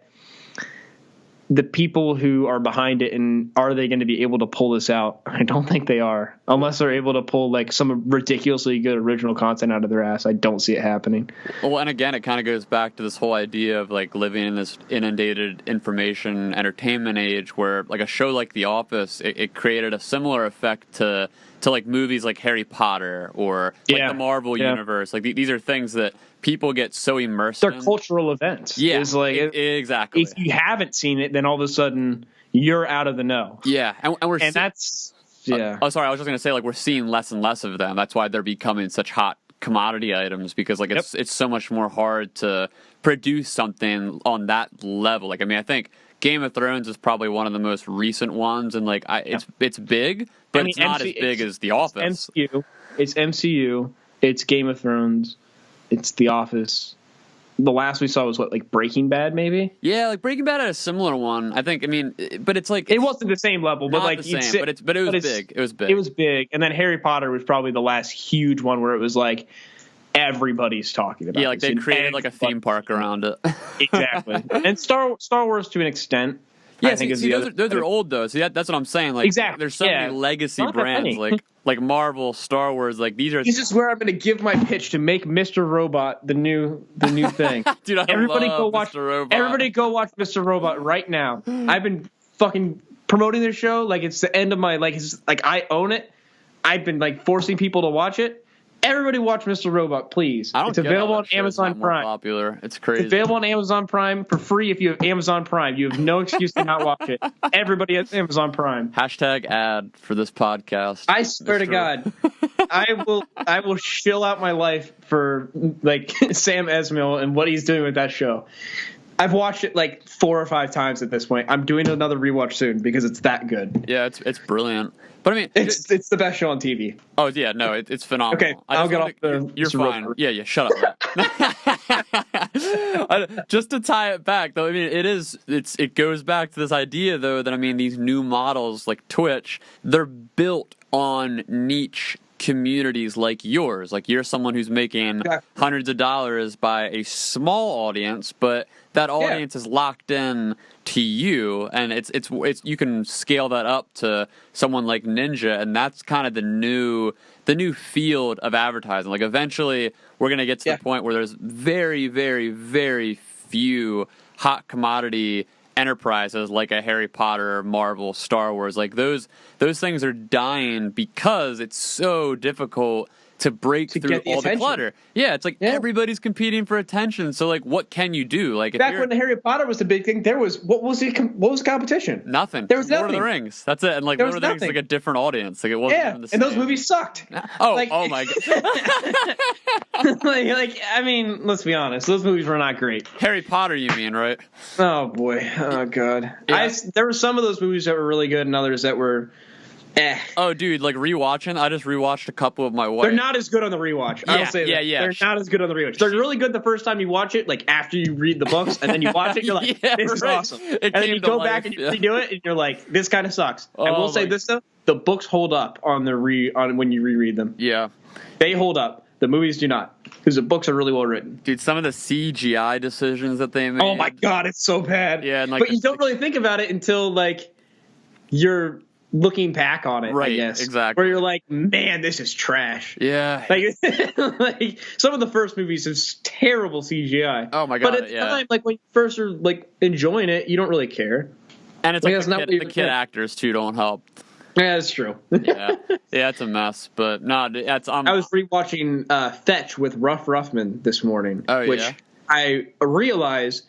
the people who are behind it and are they going to be able to pull this out? I don't think they are, unless they're able to pull like some ridiculously good original content out of their ass. I don't see it happening. Well, and again, it kind of goes back to this whole idea of like living in this inundated information entertainment age where like a show like The Office, it created a similar effect to like movies like Harry Potter or like the Marvel universe. Like these are things that people get so immersed in. They're cultural events. Yeah, exactly. If you haven't seen it, then all of a sudden you're out of the know. Yeah, and that's sorry, I was just going to say like we're seeing less and less of them. That's why they're becoming such hot commodity items because like it's so much more hard to produce something on that level. Like I mean, I think Game of Thrones is probably one of the most recent ones, and like it's big, but it's not as big as The Office. It's MCU. It's Game of Thrones. It's The Office. The last we saw was like Breaking Bad, maybe. Yeah, like Breaking Bad had a similar one. I think. I mean, but it's like it wasn't the same level, but like the same. But it was big. It was big. It was big, and then Harry Potter was probably the last huge one where it was like everybody's talking about. Yeah, like they created like a theme park around it. Exactly, and Star Wars to an extent. Yeah, I think is those are old though. So that's what I'm saying. Like, exactly. There's so many legacy Not that brands funny. like Marvel, Star Wars. Like these are. This is where I'm going to give my pitch to make Mr. Robot the new thing. Dude, Everybody love go watch Mr. Robot. Everybody go watch Mr. Robot right now. I've been fucking promoting this show like it's the end of my it's like I own it. I've been like forcing people to watch it. Everybody watch Mr. Robot, please. It's available on Amazon Prime. Popular. It's crazy. It's available on Amazon Prime for free if you have Amazon Prime. You have no excuse to not watch it. Everybody has Amazon Prime. Hashtag ad for this podcast. I swear to God, I will shill out my life for like Sam Esmail and what he's doing with that show. I've watched it like 4 or 5 times at this point. I'm doing another rewatch soon because it's that good. Yeah, it's brilliant. But I mean, it's the best show on TV. Oh yeah, no, it's phenomenal. Okay, I'll get off the. You're fine. Yeah, shut up. Just to tie it back, though, I mean, it goes back to this idea, though, that I mean, these new models like Twitch, they're built on niche communities like yours. Like you're someone who's making hundreds of dollars by a small audience, but that audience is locked in to you, and it's you can scale that up to someone like Ninja, and that's kind of the new field of advertising. Like eventually we're going to get to the point where there's very, very, very few hot commodity enterprises like a Harry Potter, Marvel, Star Wars. Like those things are dying because it's so difficult to break through all the clutter. Yeah, it's like everybody's competing for attention. So like, what can you do? Like back when Harry Potter was the big thing, there was what was the competition? Nothing. There was Lord nothing. of the Rings. That's it. And like Lord of the Rings is like a different audience. Like it wasn't even the same. And those movies sucked. Oh my god. like I mean, let's be honest. Those movies were not great. Harry Potter, you mean, right? Oh boy. Oh god. Yeah. There were some of those movies that were really good, and others that were. Oh, dude, like rewatching. I just rewatched a couple of my wife. They're not as good on the rewatch. I'll say that. Yeah. They're not as good on the rewatch. They're really good the first time you watch it, like after you read the books, and then you watch it, you're like, this is awesome. And then you go back and you redo it, and you're like, this kind of sucks. I will say this though, the books hold up on when you reread them. Yeah, they hold up. The movies do not, because the books are really well written. Dude, some of the CGI decisions that they made. Oh my god, it's so bad. Yeah, and like but you don't really think about it until like you're looking back on it, right, I guess. Exactly. Where you're like, man, this is trash. Yeah. Like some of the first movies have terrible CGI. Oh my god. But at the time, like when you first are like enjoying it, you don't really care. And it's like the kid actors too don't help. Yeah, that's true. Yeah, it's a mess. But no, that's I was rewatching Fetch with Ruff Ruffman this morning. Oh, which yeah? I realize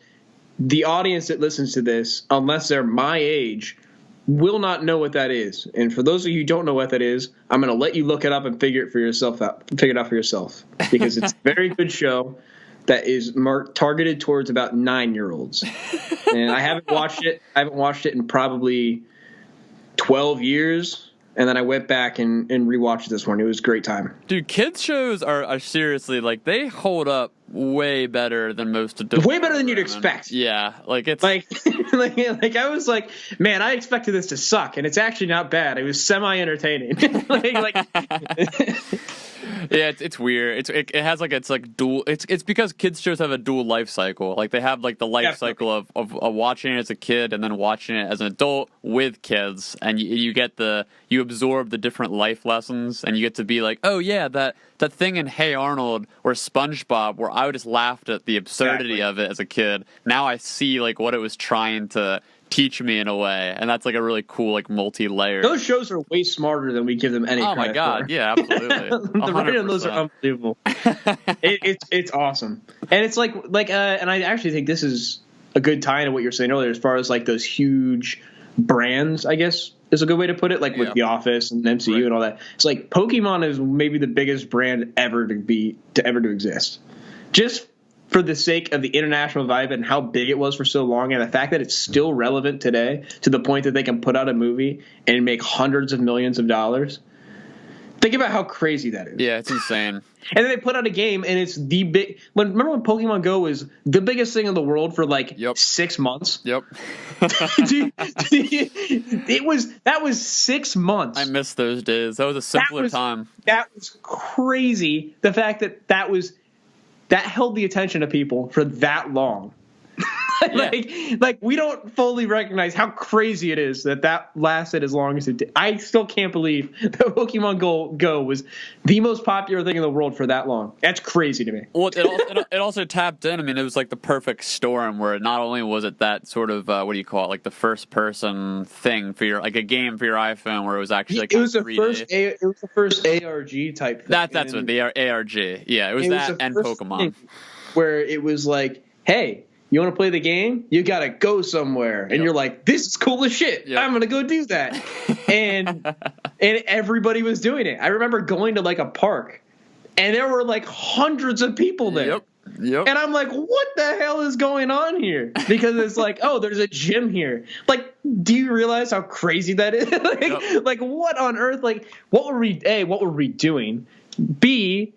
the audience that listens to this, unless they're my age, will not know what that is. And for those of you who don't know what that is, I'm going to let you look it up and figure it out for yourself, because it's a very good show that is targeted towards about 9-year-olds. And I haven't watched it in probably 12 years. And then I went back and rewatched it this morning. It was a great time. Dude, kids shows are seriously, like, they hold up way better than most adults. Way better than you'd expect. Yeah, like it's like I was like, man, I expected this to suck, and it's actually not bad. It was semi-entertaining. Yeah, it's weird. It has like it's dual. It's because kids shows have a dual life cycle. Like they have like the life cycle of watching it as a kid and then watching it as an adult with kids, and you absorb the different life lessons, and you get to be like, oh yeah, that thing in Hey Arnold or SpongeBob where I just laughed at the absurdity of it as a kid. Now I see like what it was trying to teach me in a way, and that's like a really cool like multi-layer. Those shows are way smarter than we give them any credit for. Oh my god, yeah, absolutely. The writing on those are unbelievable. It's awesome, and it's like and I actually think this is a good tie into what you're saying earlier as far as like those huge brands, I guess is a good way to put it, like with The Office and MCU and all that. It's like Pokemon is maybe the biggest brand ever to exist, just for the sake of the international vibe and how big it was for so long, and the fact that it's still relevant today to the point that they can put out a movie and make hundreds of millions of dollars. Think about how crazy that is. Yeah, it's insane. And then they put out a game, and it's the big. Remember when Pokemon Go was the biggest thing in the world for like 6 months? Yep. Dude, that was 6 months. I miss those days. That was a simpler time. That was crazy. The fact that held the attention of people for that long. like we don't fully recognize how crazy it is that lasted as long as it did. I still can't believe that Pokemon Go was the most popular thing in the world for that long. That's crazy to me. Well, it also tapped in. I mean, it was like the perfect storm where not only was it that sort of what do you call it, like the first person thing for a game for your iPhone where it was actually like it was the first ARG type thing. That's what the ARG. Yeah, it was that and Pokemon. Where it was like, hey, you want to play the game? You got to go somewhere. And you're like, this is cool as shit. Yep. I'm going to go do that. and everybody was doing it. I remember going to like a park and there were like hundreds of people there. Yep. And I'm like, what the hell is going on here? Because it's like, oh, there's a gym here. Like, do you realize how crazy that is? Like, what on earth? Like, what were we doing? B,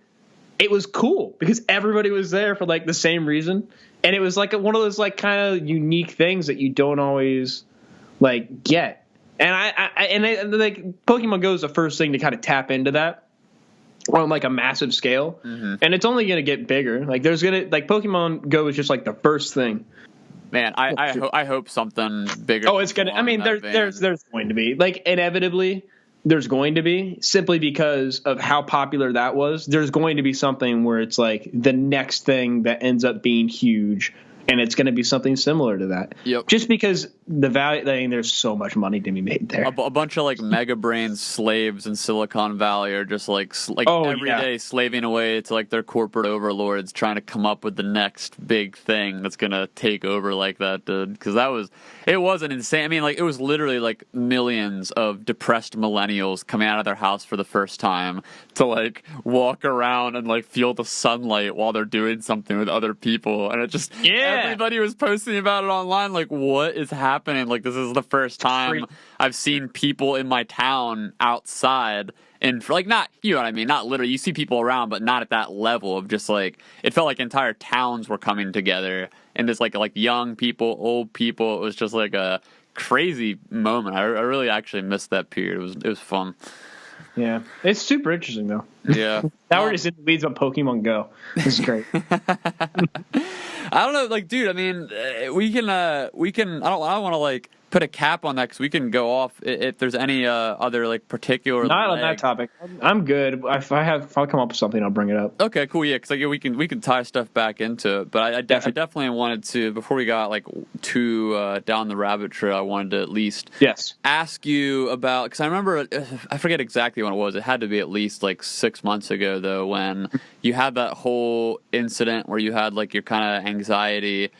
it was cool because everybody was there for like the same reason. And it was like one of those like kind of unique things that you don't always like get. And I like Pokemon Go is the first thing to kind of tap into that on like a massive scale. Mm-hmm. And it's only going to get bigger. Like Pokemon Go is just like the first thing. Man, I hope something bigger. Oh, it's going to, I mean, there's going to be like inevitably. There's going to be, simply because of how popular that was, there's going to be something where it's like the next thing that ends up being huge, and it's going to be something similar to that. Yep. Just because the value, I mean, there's so much money to be made there. A bunch of like mega brain slaves in Silicon Valley are just every day slaving away to like their corporate overlords, trying to come up with the next big thing that's going to take over like that, dude. Because it was an insane. I mean, like it was literally like millions of depressed millennials coming out of their house for the first time to like walk around and like feel the sunlight while they're doing something with other people, and it just everybody was posting about it online. Like, what is happening? Like, this is the first time I've seen people in my town outside. And like, not, you know what I mean? Not literally, you see people around, but not at that level of just like, it felt like entire towns were coming together. And just like young people, old people, it was just like a crazy moment. I really actually missed that period. It was fun. Yeah, it's super interesting though. Yeah. Now we're just in the weeds about Pokemon Go. This is great. I don't know, like, dude. I mean, we can. I don't want to like put a cap on that because we can go off if there's any other like particular. Not on that topic. I'm good. If I come up with something, I'll bring it up. Okay, cool. Yeah, because like, we can tie stuff back into it. But I definitely wanted to, before we got like too down the rabbit trail, I wanted to at least ask you about, because I remember, I forget exactly when it was. It had to be at least like 6 months ago though, when you had that whole incident where you had like your kind of anxiety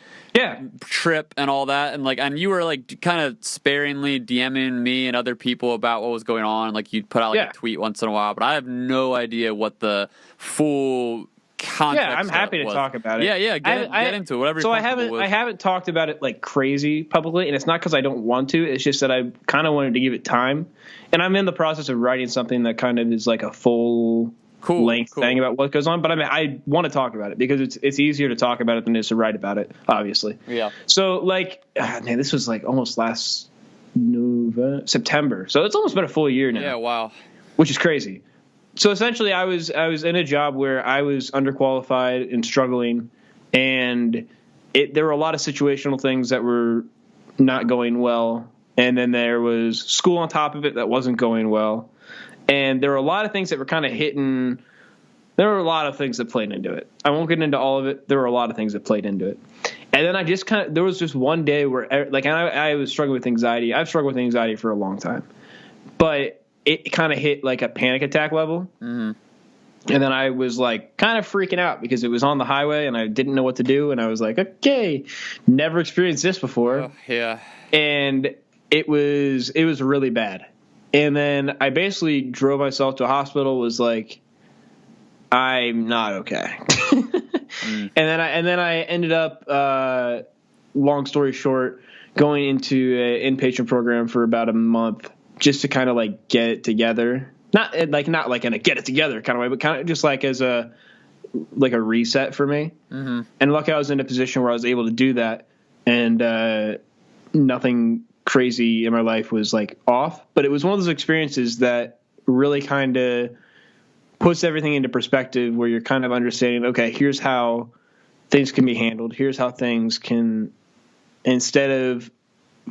trip and all that, and you were like kind of sparingly DMing me and other people about what was going on. Like you'd put out like a tweet once in a while, but I have no idea what the full context. Yeah, I'm happy to talk about it. Yeah, get into it. Whatever. So I haven't talked about it like crazy publicly, and it's not because I don't want to. It's just that I kind of wanted to give it time, and I'm in the process of writing something that kind of is like a full length thing about what goes on. But I mean, I want to talk about it because it's easier to talk about it than it is to write about it, obviously. Yeah. So like, man, this was like almost last September. So it's almost been a full year now. Yeah, wow. Which is crazy. So essentially I was in a job where I was underqualified and struggling, and there were a lot of situational things that were not going well. And then there was school on top of it that wasn't going well. And there were a lot of things that were kind of hitting. There were a lot of things that played into it. I won't get into all of it. There were a lot of things that played into it. And then there was just one day where, like, I was struggling with anxiety. I've struggled with anxiety for a long time. But it kind of hit like a panic attack level. Mm-hmm. And then I was like kind of freaking out because it was on the highway and I didn't know what to do. And I was like, okay, never experienced this before. Oh, yeah. And it was really bad. And then I basically drove myself to a hospital, was like, I'm not okay. And then I ended up, long story short, going into an inpatient program for about a month just to kind of like get it together. Not like in a get it together kind of way, but kind of just like as a reset for me. Mm-hmm. And luckily I was in a position where I was able to do that, and nothing crazy in my life was like off. But it was one of those experiences that really kind of puts everything into perspective, where you're kind of understanding, okay, here's how things can be handled. Here's how things can instead of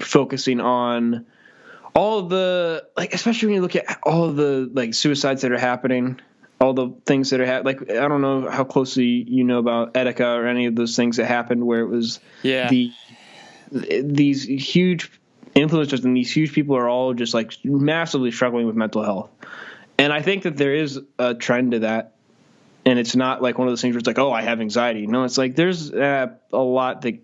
focusing on all of the, like, especially when you look at all of the, like, suicides that are happening, all the things that are like, I don't know how closely you know about Etika or any of those things that happened where it was these huge influencers and these huge people are all just like massively struggling with mental health. And I think that there is a trend to that. And it's not like one of those things where it's like, oh, I have anxiety. No, it's like there's a lot that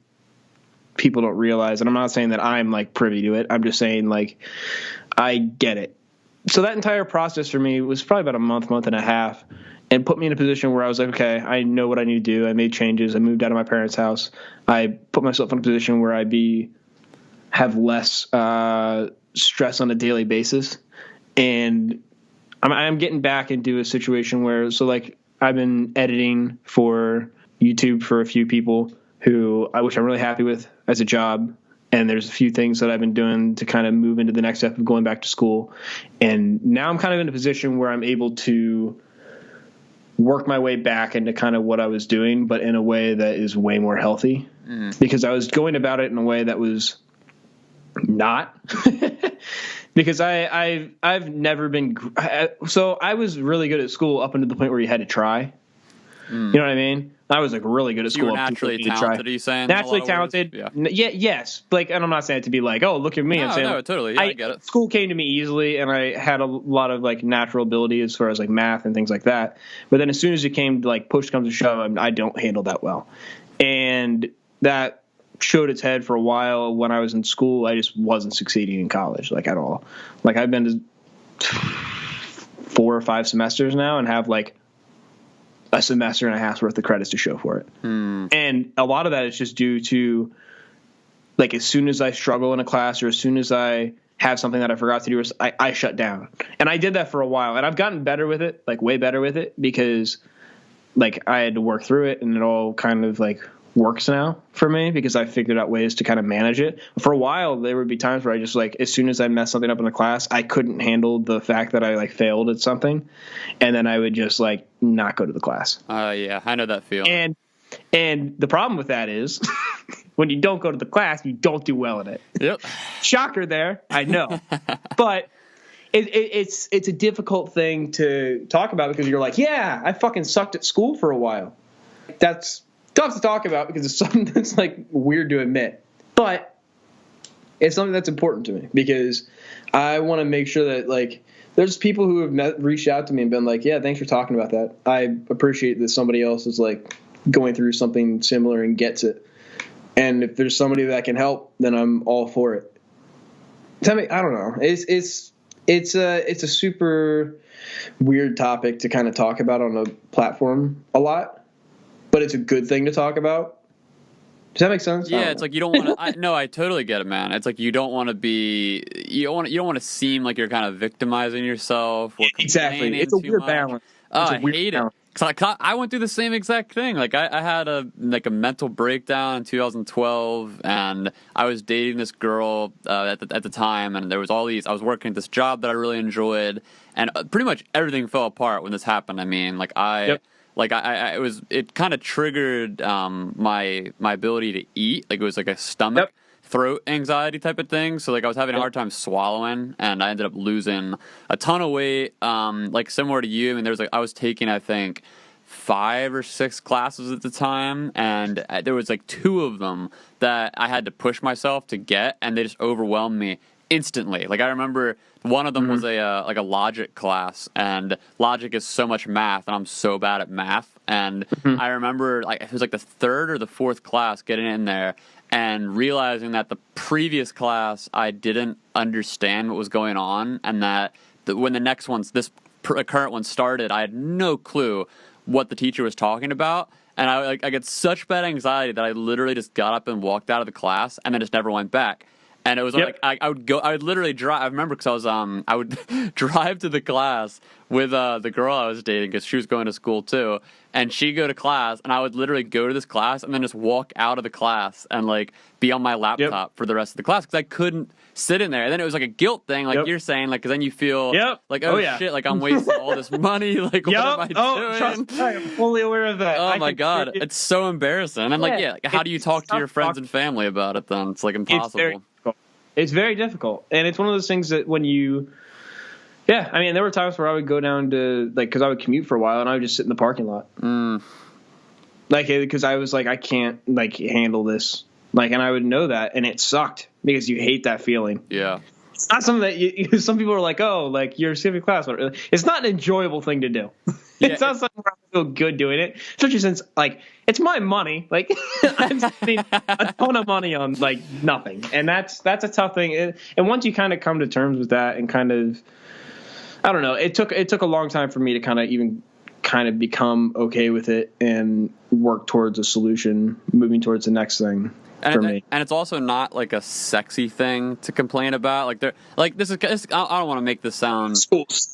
people don't realize. And I'm not saying that I'm like privy to it. I'm just saying like I get it. So that entire process for me was probably about a month and a half, and put me in a position where I was like, okay, I know what I need to do. I made changes. I moved out of my parents' house. I put myself in a position where have less stress on a daily basis. And I'm getting back into a situation where, so like I've been editing for YouTube for a few people which I'm really happy with as a job. And there's a few things that I've been doing to kind of move into the next step of going back to school. And now I'm kind of in a position where I'm able to work my way back into kind of what I was doing, but in a way that is way more healthy. Because I was going about it in a way that was not. Because I've never been so I was really good at school up until the point where you had to try. You know what I mean? I was like really good at school. You were naturally talented, are you saying? Naturally talented. Yes. Like, and I'm not saying it to be like, oh, look at me. I'm saying, totally. Yeah, I get it. School came to me easily, and I had a lot of like natural ability as far as like math and things like that. But then as soon as it came to like push comes to shove, I don't handle that well. And that showed its head for a while when I was in school. I just wasn't succeeding in college, like at all. Like I've been to 4 or 5 semesters now and have like a semester and a half's worth of credits to show for it. And a lot of that is just due to like, as soon as I struggle in a class or as soon as I have something that I forgot to do, I shut down. And I did that for a while, and I've gotten better with it, like way better with it, because like I had to work through it, and it all kind of like works now for me because I figured out ways to kind of manage it. For a while, there would be times where I just like, as soon as I messed something up in a class, I couldn't handle the fact that I like failed at something, and then I would just like not go to the class. Yeah, I know that feeling. And the problem with that is when you don't go to the class, you don't do well in it. Yep. Shocker there, I know. But it's a difficult thing to talk about because you're like, yeah, I fucking sucked at school for a while. That's tough to talk about because it's something that's like weird to admit. But it's something that's important to me because I want to make sure that like there's people who have reached out to me and been like, yeah, thanks for talking about that. I appreciate that somebody else is like going through something similar and gets it. And if there's somebody that can help, then I'm all for it. I mean, I don't know. It's a super weird topic to kind of talk about on a platform a lot, but it's a good thing to talk about. Does that make sense? Yeah, it's like you don't want to. No, I totally get it, man. It's like you don't want to seem like you're kind of victimizing yourself. Or exactly. It's a weird balance. I hate it. Cause I went through the same exact thing. Like I had a mental breakdown in 2012, and I was dating this girl at the time, and there was all these. I was working at this job that I really enjoyed, and pretty much everything fell apart when this happened. I mean, it kind of triggered my ability to eat. Like it was like a stomach. Yep. Throat anxiety type of thing. So like I was having a hard time swallowing, and I ended up losing a ton of weight. Like similar to you. I mean, I was taking, I think, 5 or 6 classes at the time, and there was like 2 of them that I had to push myself to get, and they just overwhelmed me instantly. Like I remember one of them was a logic class, and logic is so much math, and I'm so bad at math. And I remember like it was like the 3rd or the 4th class getting in there and realizing that the previous class I didn't understand what was going on, and that when the next this current one started, I had no clue what the teacher was talking about. And I get such bad anxiety that I literally just got up and walked out of the class and then just never went back. And it was Yep. like I would literally drive. I remember because I would drive to the class with the girl I was dating because she was going to school too, and she'd go to class, and I would literally go to this class and then just walk out of the class and like be on my laptop for the rest of the class because I couldn't sit in there. And then it was like a guilt thing, like you're saying, like because then you feel like shit, like I'm wasting all this money, like what am I doing? Trust me, I'm fully aware of that. Oh my god, it's so embarrassing. And I'm like, how do you talk to your friends and family about it then? It's like impossible. It's very difficult. And it's one of those things that when you, I mean, there were times where I would go down to, like, because I would commute for a while and I would just sit in the parking lot. Like, because I was like, I can't, like, handle this. Like, and I would know that, and it sucked because you hate that feeling. Yeah. It's not something that some people are like, oh, like, you're skipping class. It's not an enjoyable thing to do. It's not something where I feel good doing it, especially since, like, it's my money. Like, I'm spending a ton of money on, like, nothing. And that's a tough thing. And once you kind of come to terms with that and kind of, I don't know, it took a long time for me to kind of become okay with it and work towards a solution, moving towards the next thing. For me. And it's also not like a sexy thing to complain about. Like this is I don't want to make this sound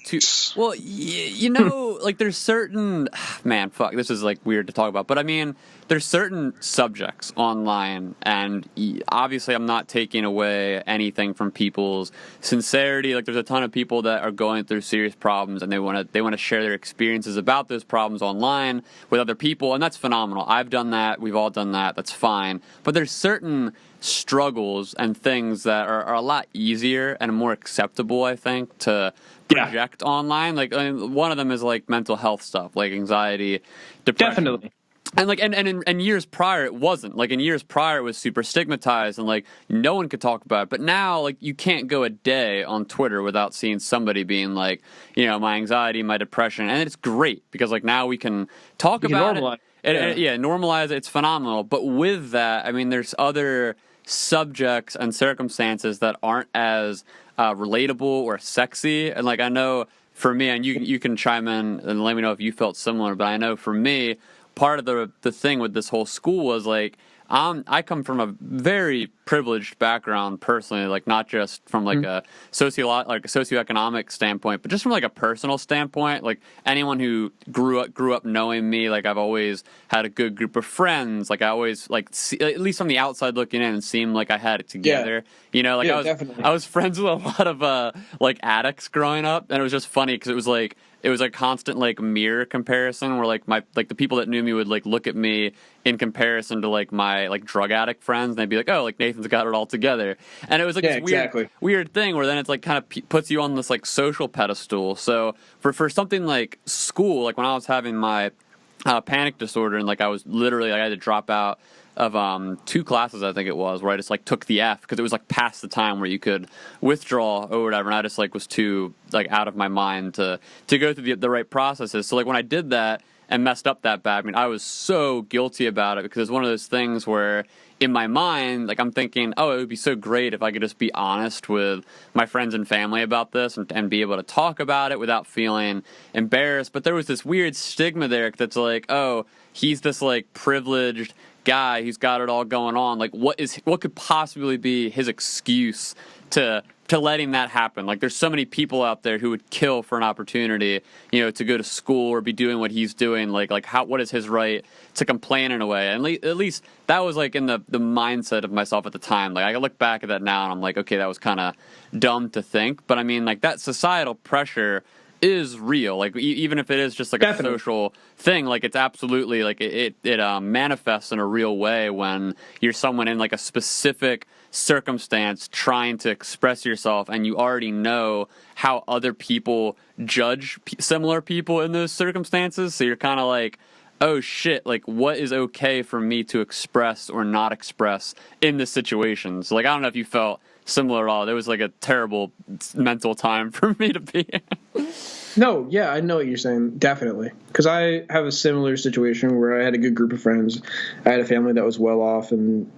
too well. You know, like there's certain this is like weird to talk about, but I mean, there's certain subjects online, and obviously I'm not taking away anything from people's sincerity. Like there's a ton of people that are going through serious problems, and they want to share their experiences about those problems online with other people, and that's phenomenal. I've done that. We've all done that. That's fine. But there's certain struggles and things that are a lot easier and more acceptable, I think, to project online. Like one of them is like mental health stuff, like anxiety, depression. Definitely. And like and in years prior it wasn't. Like in years prior it was super stigmatized and like no one could talk about it. But now like you can't go a day on Twitter without seeing somebody being like, you know, my anxiety, my depression, and it's great because like now we can talk about it. Normalize it. It's phenomenal. But with that, I mean, there's other subjects and circumstances that aren't as relatable or sexy. And like I know for me, and you can chime in and let me know if you felt similar. But I know for me, part of the thing with this whole school was like I come from a very privileged background personally, like not just from like a socioeconomic standpoint, but just from like a personal standpoint. Like anyone who grew up knowing me, like I've always had a good group of friends. Like I always like at least from the outside looking in, it seemed like I had it together. Yeah. You know, like I was friends with a lot of like addicts growing up, and it was just funny because it was a constant like mirror comparison where like the people that knew me would like look at me in comparison to like my like drug addict friends, and they'd be like, oh, like Nathan's got it all together. And it was like this weird thing where then it's like kind of puts you on this like social pedestal. So for something like school, like when I was having my panic disorder and like I was literally I had to drop out of 2 classes, I think it was, where I just like took the F because it was like past the time where you could withdraw or whatever, and I just like was too like out of my mind to go through the right processes. So like when I did that and messed up that bad, I mean, I was so guilty about it because it's one of those things where in my mind, like I'm thinking, oh, it would be so great if I could just be honest with my friends and family about this and be able to talk about it without feeling embarrassed. But there was this weird stigma there that's like, oh, he's this like privileged guy who's got it all going on. Like what could possibly be his excuse to letting that happen? Like there's so many people out there who would kill for an opportunity, you know, to go to school or be doing what he's doing. Like what is his right to complain in a way? And at least that was like in the mindset of myself at the time. Like I look back at that now and I'm like, okay, that was kind of dumb to think. But I mean, like that societal pressure is real. Like even if it is just like Definitely. A social thing, like it's absolutely like it manifests in a real way when you're someone in like a specific circumstance trying to express yourself, and you already know how other people judge similar people in those circumstances. So you're kind of like, oh shit, like what is okay for me to express or not express in this situation? So like I don't know if you felt similar at all. There was like a terrible mental time for me to be in. No, yeah, I know what you're saying, definitely. Because I have a similar situation where I had a good group of friends. I had a family that was well off and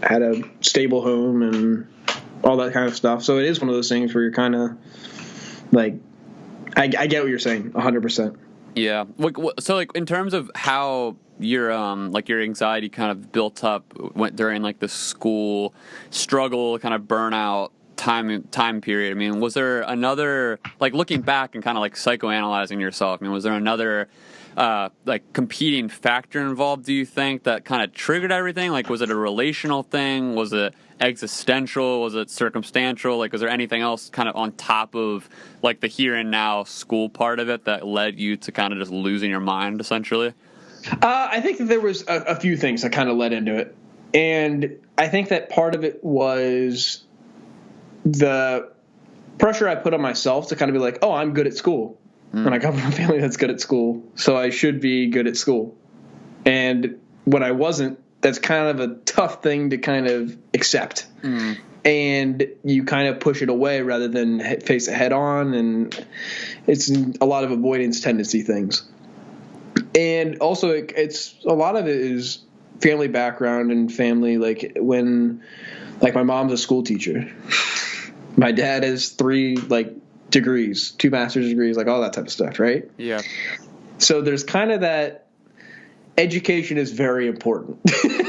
had a stable home and all that kind of stuff. So it is one of those things where you're kind of like, I get what you're saying, 100%. Yeah. So like in terms of how your anxiety kind of built up went during like the school struggle, kind of burnout time period. I mean, was there another, like looking back and kind of like psychoanalyzing yourself, I mean, was there another like competing factor involved, do you think, that kind of triggered everything? Like, was it a relational thing? Was it existential? Was it circumstantial? Like, was there anything else kind of on top of like the here and now school part of it that led you to kind of just losing your mind essentially? I think that there was a few things that kind of led into it. And I think that part of it was the pressure I put on myself to kind of be like, oh, I'm good at school. And I come from a family that's good at school, so I should be good at school. And when I wasn't, that's kind of a tough thing to kind of accept. And you kind of push it away rather than face it head on. And it's a lot of avoidance tendency things. And also it's a lot of it is family background and family. Like when, like my mom's a school teacher. My dad has 3 degrees, 2 master's degrees, like all that type of stuff, right? Yeah. So there's kind of that education is very important.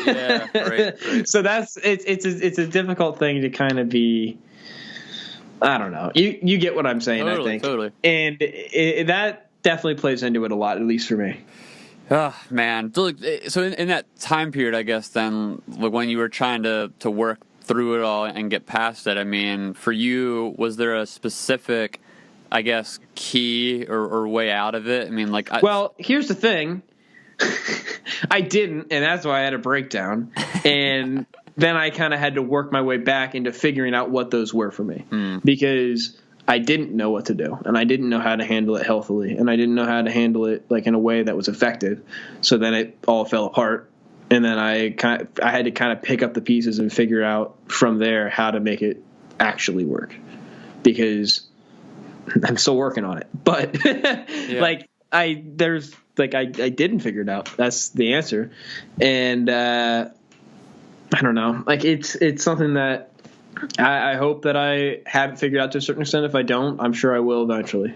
Yeah, right. So it's a difficult thing to kind of be, I don't know. You get what I'm saying, Totally, I think. totally. And that definitely plays into it a lot, at least for me. Oh, man. So in that time period, I guess, then, when you were trying to work through it all and get past it, I mean, for you, was there a specific, I guess, key or way out of it? I mean, well, here's the thing. I didn't, and that's why I had a breakdown. And then I kind of had to work my way back into figuring out what those were for me. Because I didn't know what to do, and I didn't know how to handle it healthily, and I didn't know how to handle it in a way that was effective. So then it all fell apart. And then I had to kind of pick up the pieces and figure out from there how to make it actually work, because I'm still working on it. But yeah. I didn't figure it out. That's the answer. And I don't know. It's something that I hope that I have it figured out to a certain extent. If I don't, I'm sure I will eventually.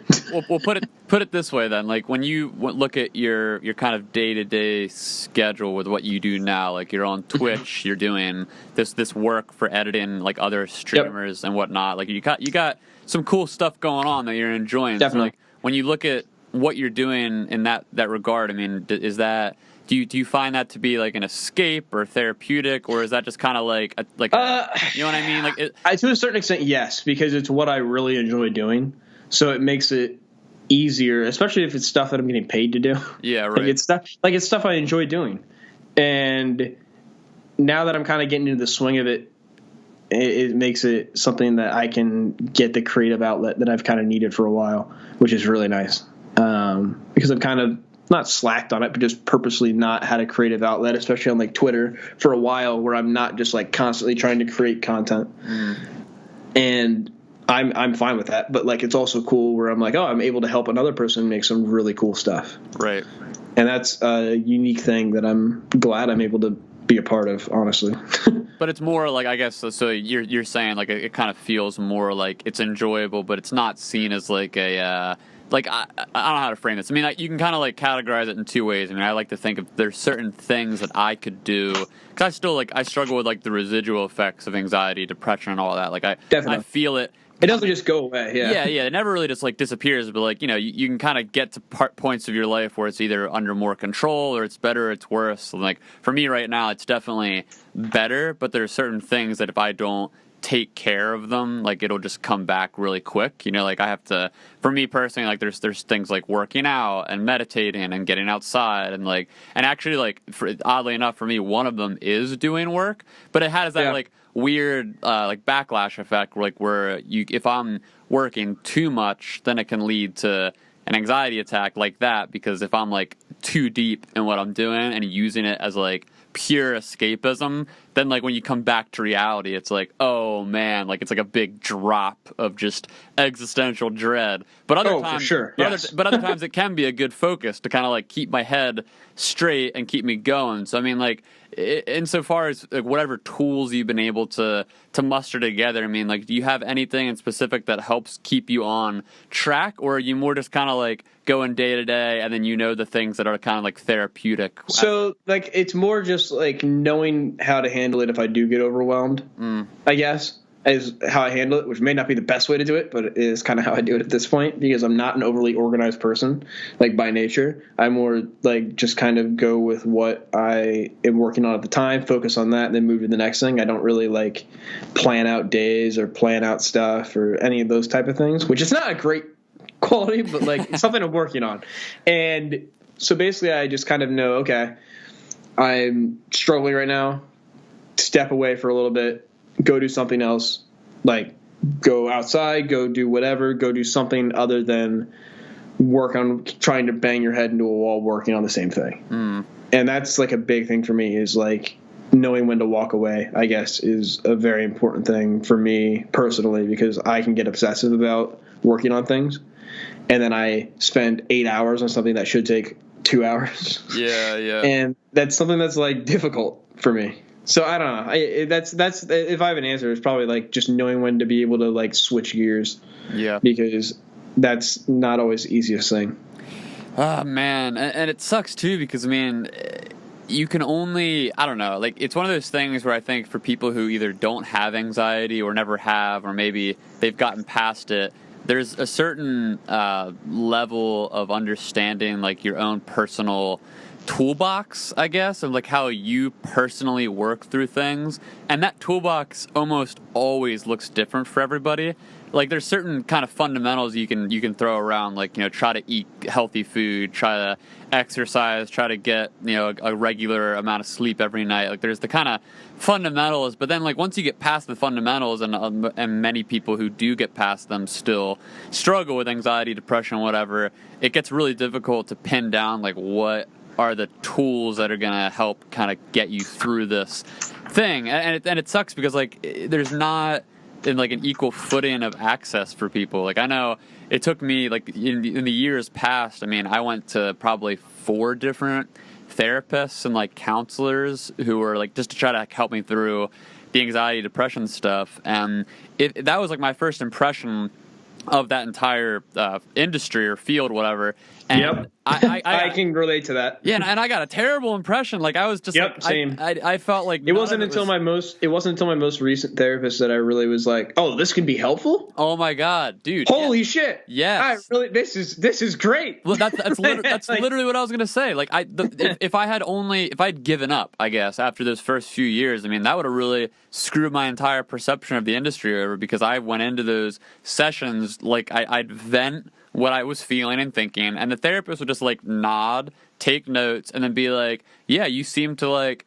Well, put it this way then. Like when you look at your kind of day-to-day schedule with what you do now, like you're on Twitch, you're doing this work for editing like other streamers and whatnot. Like you got some cool stuff going on that you're enjoying. Definitely. So, like when you look at what you're doing in that regard, I mean, is that, do you find that to be like an escape or therapeutic, or is that just kind of you know what I mean? To a certain extent, yes, because it's what I really enjoy doing. So it makes it easier, especially if it's stuff that I'm getting paid to do. Yeah, right. It's stuff I enjoy doing. And now that I'm kind of getting into the swing of it, it makes it something that I can get the creative outlet that I've kind of needed for a while, which is really nice. Because I've kind of not slacked on it, but just purposely not had a creative outlet, especially on Twitter for a while, where I'm not just constantly trying to create content. And I'm fine with that. But it's also cool where I'm I'm able to help another person make some really cool stuff. Right. And that's a unique thing that I'm glad I'm able to be a part of, honestly. But it's more I guess, so you're saying it kind of feels more like it's enjoyable, but it's not seen as I don't know how to frame this. I mean, you can kind of categorize it in 2 ways. I mean, I like to think of there's certain things that I could do, because I still I struggle with the residual effects of anxiety, depression, and all that. Definitely. I feel it. It doesn't just go away. Yeah. Yeah. It never really just disappears. But you can kind of get to points of your life where it's either under more control, or it's better, or it's worse. So, for me right now, it's definitely better. But there are certain things that if I don't take care of them, it'll just come back really quick. I have to, for me personally, there's things like working out and meditating and getting outside and actually oddly enough for me, one of them is doing work, but it has that weird backlash effect where if I'm working too much, then it can lead to an anxiety attack like that, because if I'm too deep in what I'm doing and using it as pure escapism, then like when you come back to reality, it's like, oh man, like it's like a big drop of just existential dread. But other times, for sure. but other times it can be a good focus to kind of like keep my head straight and keep me going. So I mean, like insofar as like whatever tools you've been able to muster together, I mean, like, do you have anything in specific that helps keep you on track, or are you more just kind of like going day to day and then the things that are kind of like therapeutic? So like it's more just like knowing how to handle it if I do get overwhelmed, I guess, is how I handle it, which may not be the best way to do it, but it is kind of how I do it at this point, because I'm not an overly organized person, like by nature. I more like just kind of go with what I am working on at the time, focus on that, and then move to the next thing. I don't really like plan out days or plan out stuff or any of those type of things, which is not a great quality, but like it's something I'm working on. And so basically I just kind of know, okay, I'm struggling right now, step away for a little bit, go do something else, like go outside, go do whatever, go do something other than work on trying to bang your head into a wall working on the same thing. And that's like a big thing for me, is like knowing when to walk away, I guess, is a very important thing for me personally, because I can get obsessive about working on things, and then I spend 8 hours on something that should take 2 hours. Yeah. And that's something that's like difficult for me. So I don't know. That's if I have an answer, it's probably like just knowing when to be able to like switch gears. Yeah. Because that's not always the easiest thing. Oh man, and it sucks too, because I mean, you can only, I don't know, like it's one of those things where I think for people who either don't have anxiety or never have, or maybe they've gotten past it, there's a certain level of understanding like your own personal toolbox, I guess, of like how you personally work through things, and that toolbox almost always looks different for everybody. Like there's certain kind of fundamentals you can throw around, like, try to eat healthy food, try to exercise, try to get a regular amount of sleep every night. Like there's the kind of fundamentals, but then like once you get past the fundamentals, and many people who do get past them still struggle with anxiety, depression, whatever, it gets really difficult to pin down like what are the tools that are going to help kind of get you through this thing. And it sucks because like there's not in like an equal footing of access for people. Like I know it took me like in the years past, I mean, I went to probably 4 different therapists and like counselors who were like just to try to help me through the anxiety, depression stuff. And that was like my first impression of that entire industry or field, whatever. And yep. I can relate to that. Yeah, and I got a terrible impression. Like I was just like, same. I felt like it wasn't until my most recent therapist that I really was like, oh, this can be helpful. Oh my god, dude! Holy shit! Yes, this is great. Well, that's literally what I was gonna say. Like if I'd given up, I guess after those first few years, I mean that would have really screwed my entire perception of the industry over, because I went into those sessions like I'd vent what I was feeling and thinking, and the therapist would just like nod, take notes, and then be like, yeah, you seem to like,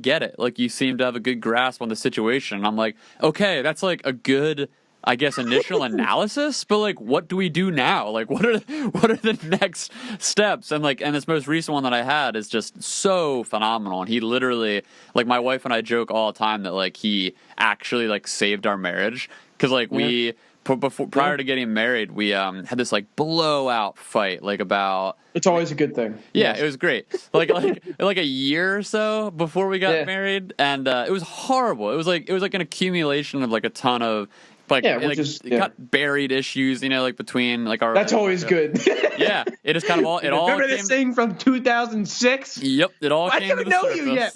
get it. Like you seem to have a good grasp on the situation. And I'm like, okay, that's like a good, I guess, initial analysis, but like, what do we do now? Like, what are the next steps? And like, and this most recent one that I had is just so phenomenal. And he literally, like, my wife and I joke all the time that like he actually like saved our marriage, because like we. Prior to getting married, we had this like blowout fight, like about. It's always a good thing. Yeah, yes. It was great. Like a year or so before we got married, and it was horrible. It was like an accumulation of like a ton of like, got buried issues, like between like our. That's always good. Yeah, it is kind of all. It all. Remember this thing from 2006? Yep, it all. I don't know you yet.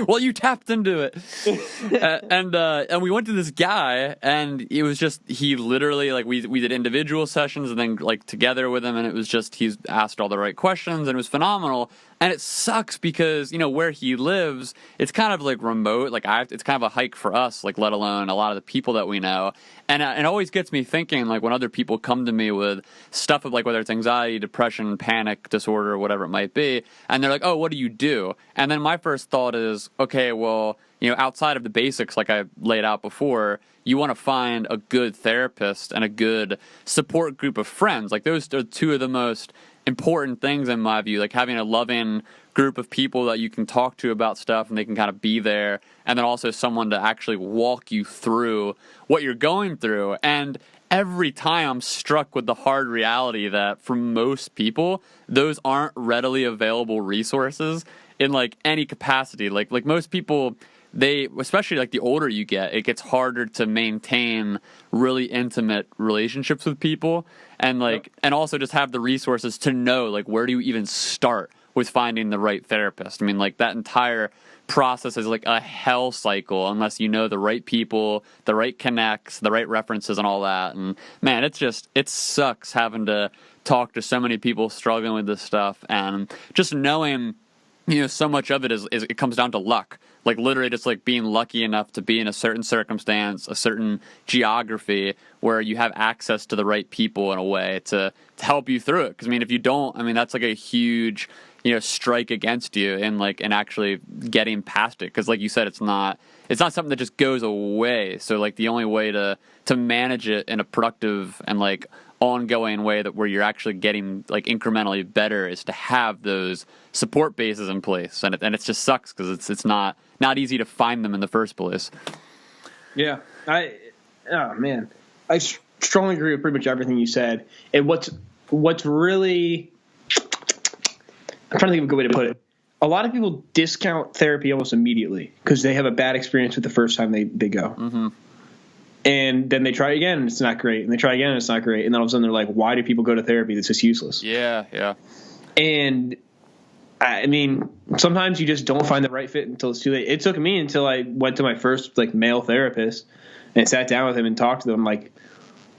Well, you tapped into it, and we went to this guy, and it was just he literally like we did individual sessions and then like together with him, and it was just he's asked all the right questions, and it was phenomenal. And it sucks because, where he lives, it's kind of like remote. Like it's kind of a hike for us, like let alone a lot of the people that we know. And it always gets me thinking, like when other people come to me with stuff of like whether it's anxiety, depression, panic disorder, whatever it might be, and they're like, oh, what do you do? And then my first thought is, okay, well, outside of the basics like I laid out before, you want to find a good therapist and a good support group of friends. Like those are 2 of the most important things in my view, like having a loving group of people that you can talk to about stuff and they can kind of be there, and then also someone to actually walk you through what you're going through. And every time I'm struck with the hard reality that for most people, those aren't readily available resources in like any capacity. Like most people, they, especially like the older you get, it gets harder to maintain really intimate relationships with people, and like, and also just have the resources to know like where do you even start with finding the right therapist. I mean, like that entire process is like a hell cycle unless you know the right people, the right connects, the right references, and all that. And man, it sucks having to talk to so many people struggling with this stuff, and just knowing, you know, so much of it is it comes down to luck. Like literally just like being lucky enough to be in a certain circumstance, a certain geography where you have access to the right people in a way to help you through it. Because I mean, if you don't, I mean, that's like a huge, you know, strike against you in like and actually getting past it. Because like you said, it's not something that just goes away. So like the only way to manage it in a productive and like ongoing way that where you're actually getting like incrementally better is to have those support bases in place, and it just sucks because it's not easy to find them in the first place. Yeah, I strongly agree with pretty much everything you said. And what's really, I'm trying to think of a good way to put it. A lot of people discount therapy almost immediately because they have a bad experience with the first time they go. Mm-hmm. And then they try again, and it's not great. And they try again, and it's not great. And then all of a sudden, they're like, why do people go to therapy? That's just useless. Yeah, yeah. And, I mean, sometimes you just don't find the right fit until it's too late. It took me until I went to my first, like, male therapist and sat down with him and talked to him. Like,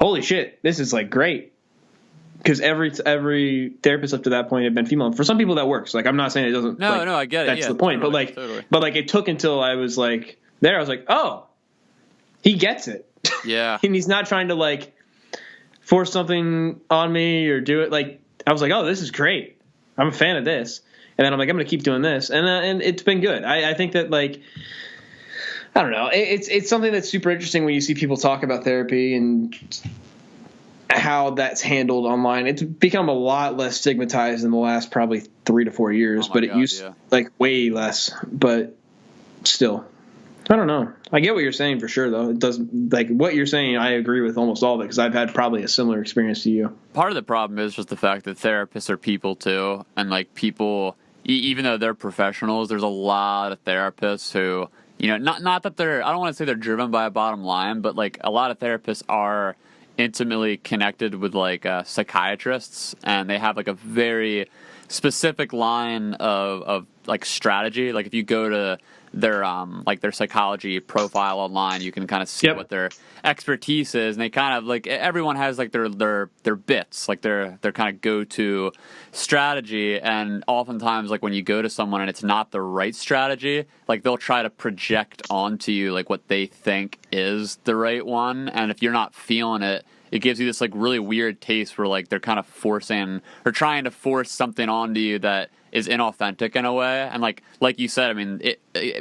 holy shit, this is, like, great. Because every therapist up to that point had been female. And for some people, that works. Like, I'm not saying it doesn't. No, like, I get it. That's the point. Totally, but it took until I was, like, there. I was like, oh, he gets it. Yeah. And he's not trying to like force something on me or do it. Like, I was like, oh, this is great. I'm a fan of this. And then I'm like, I'm going to keep doing this. And it's been good. I think that, like, I don't know. It's something that's super interesting when you see people talk about therapy and how that's handled online. It's become a lot less stigmatized in the last probably 3 to 4 years, but it used like way less, but still. I don't know. I get what you're saying for sure, though. It doesn't, like, what you're saying, I agree with almost all of it because I've had probably a similar experience to you. Part of the problem is just the fact that therapists are people too, and like people, even though they're professionals, there's a lot of therapists who, you know, not that they're, I don't want to say they're driven by a bottom line, but like a lot of therapists are intimately connected with like psychiatrists, and they have like a very specific line of like strategy. Like if you go to their psychology profile online, you can kind of see what their expertise is, and they kind of like, everyone has like their bits, like their kind of go-to strategy. And oftentimes, like when you go to someone and it's not the right strategy, like they'll try to project onto you like what they think is the right one, and if you're not feeling it, it gives you this like really weird taste where like they're kind of forcing or trying to force something onto you that is inauthentic in a way. And like you said, I mean,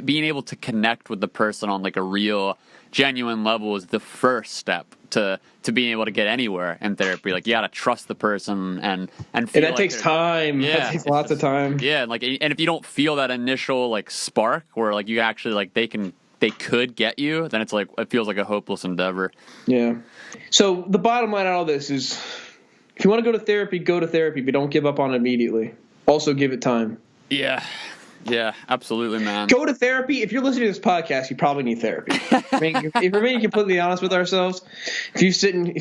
being able to connect with the person on like a real, genuine level is the first step to being able to get anywhere in therapy. Like you got to trust the person and feel that like takes time. Yeah, that takes lots of time. Yeah, and if you don't feel that initial like spark where like you actually like they could get you, then it's like it feels like a hopeless endeavor. Yeah. So the bottom line on all this is, if you want to go to therapy, but don't give up on it immediately. Also give it time. Yeah. Yeah, absolutely, man. Go to therapy. If you're listening to this podcast, you probably need therapy. I mean, if we're being completely honest with ourselves, if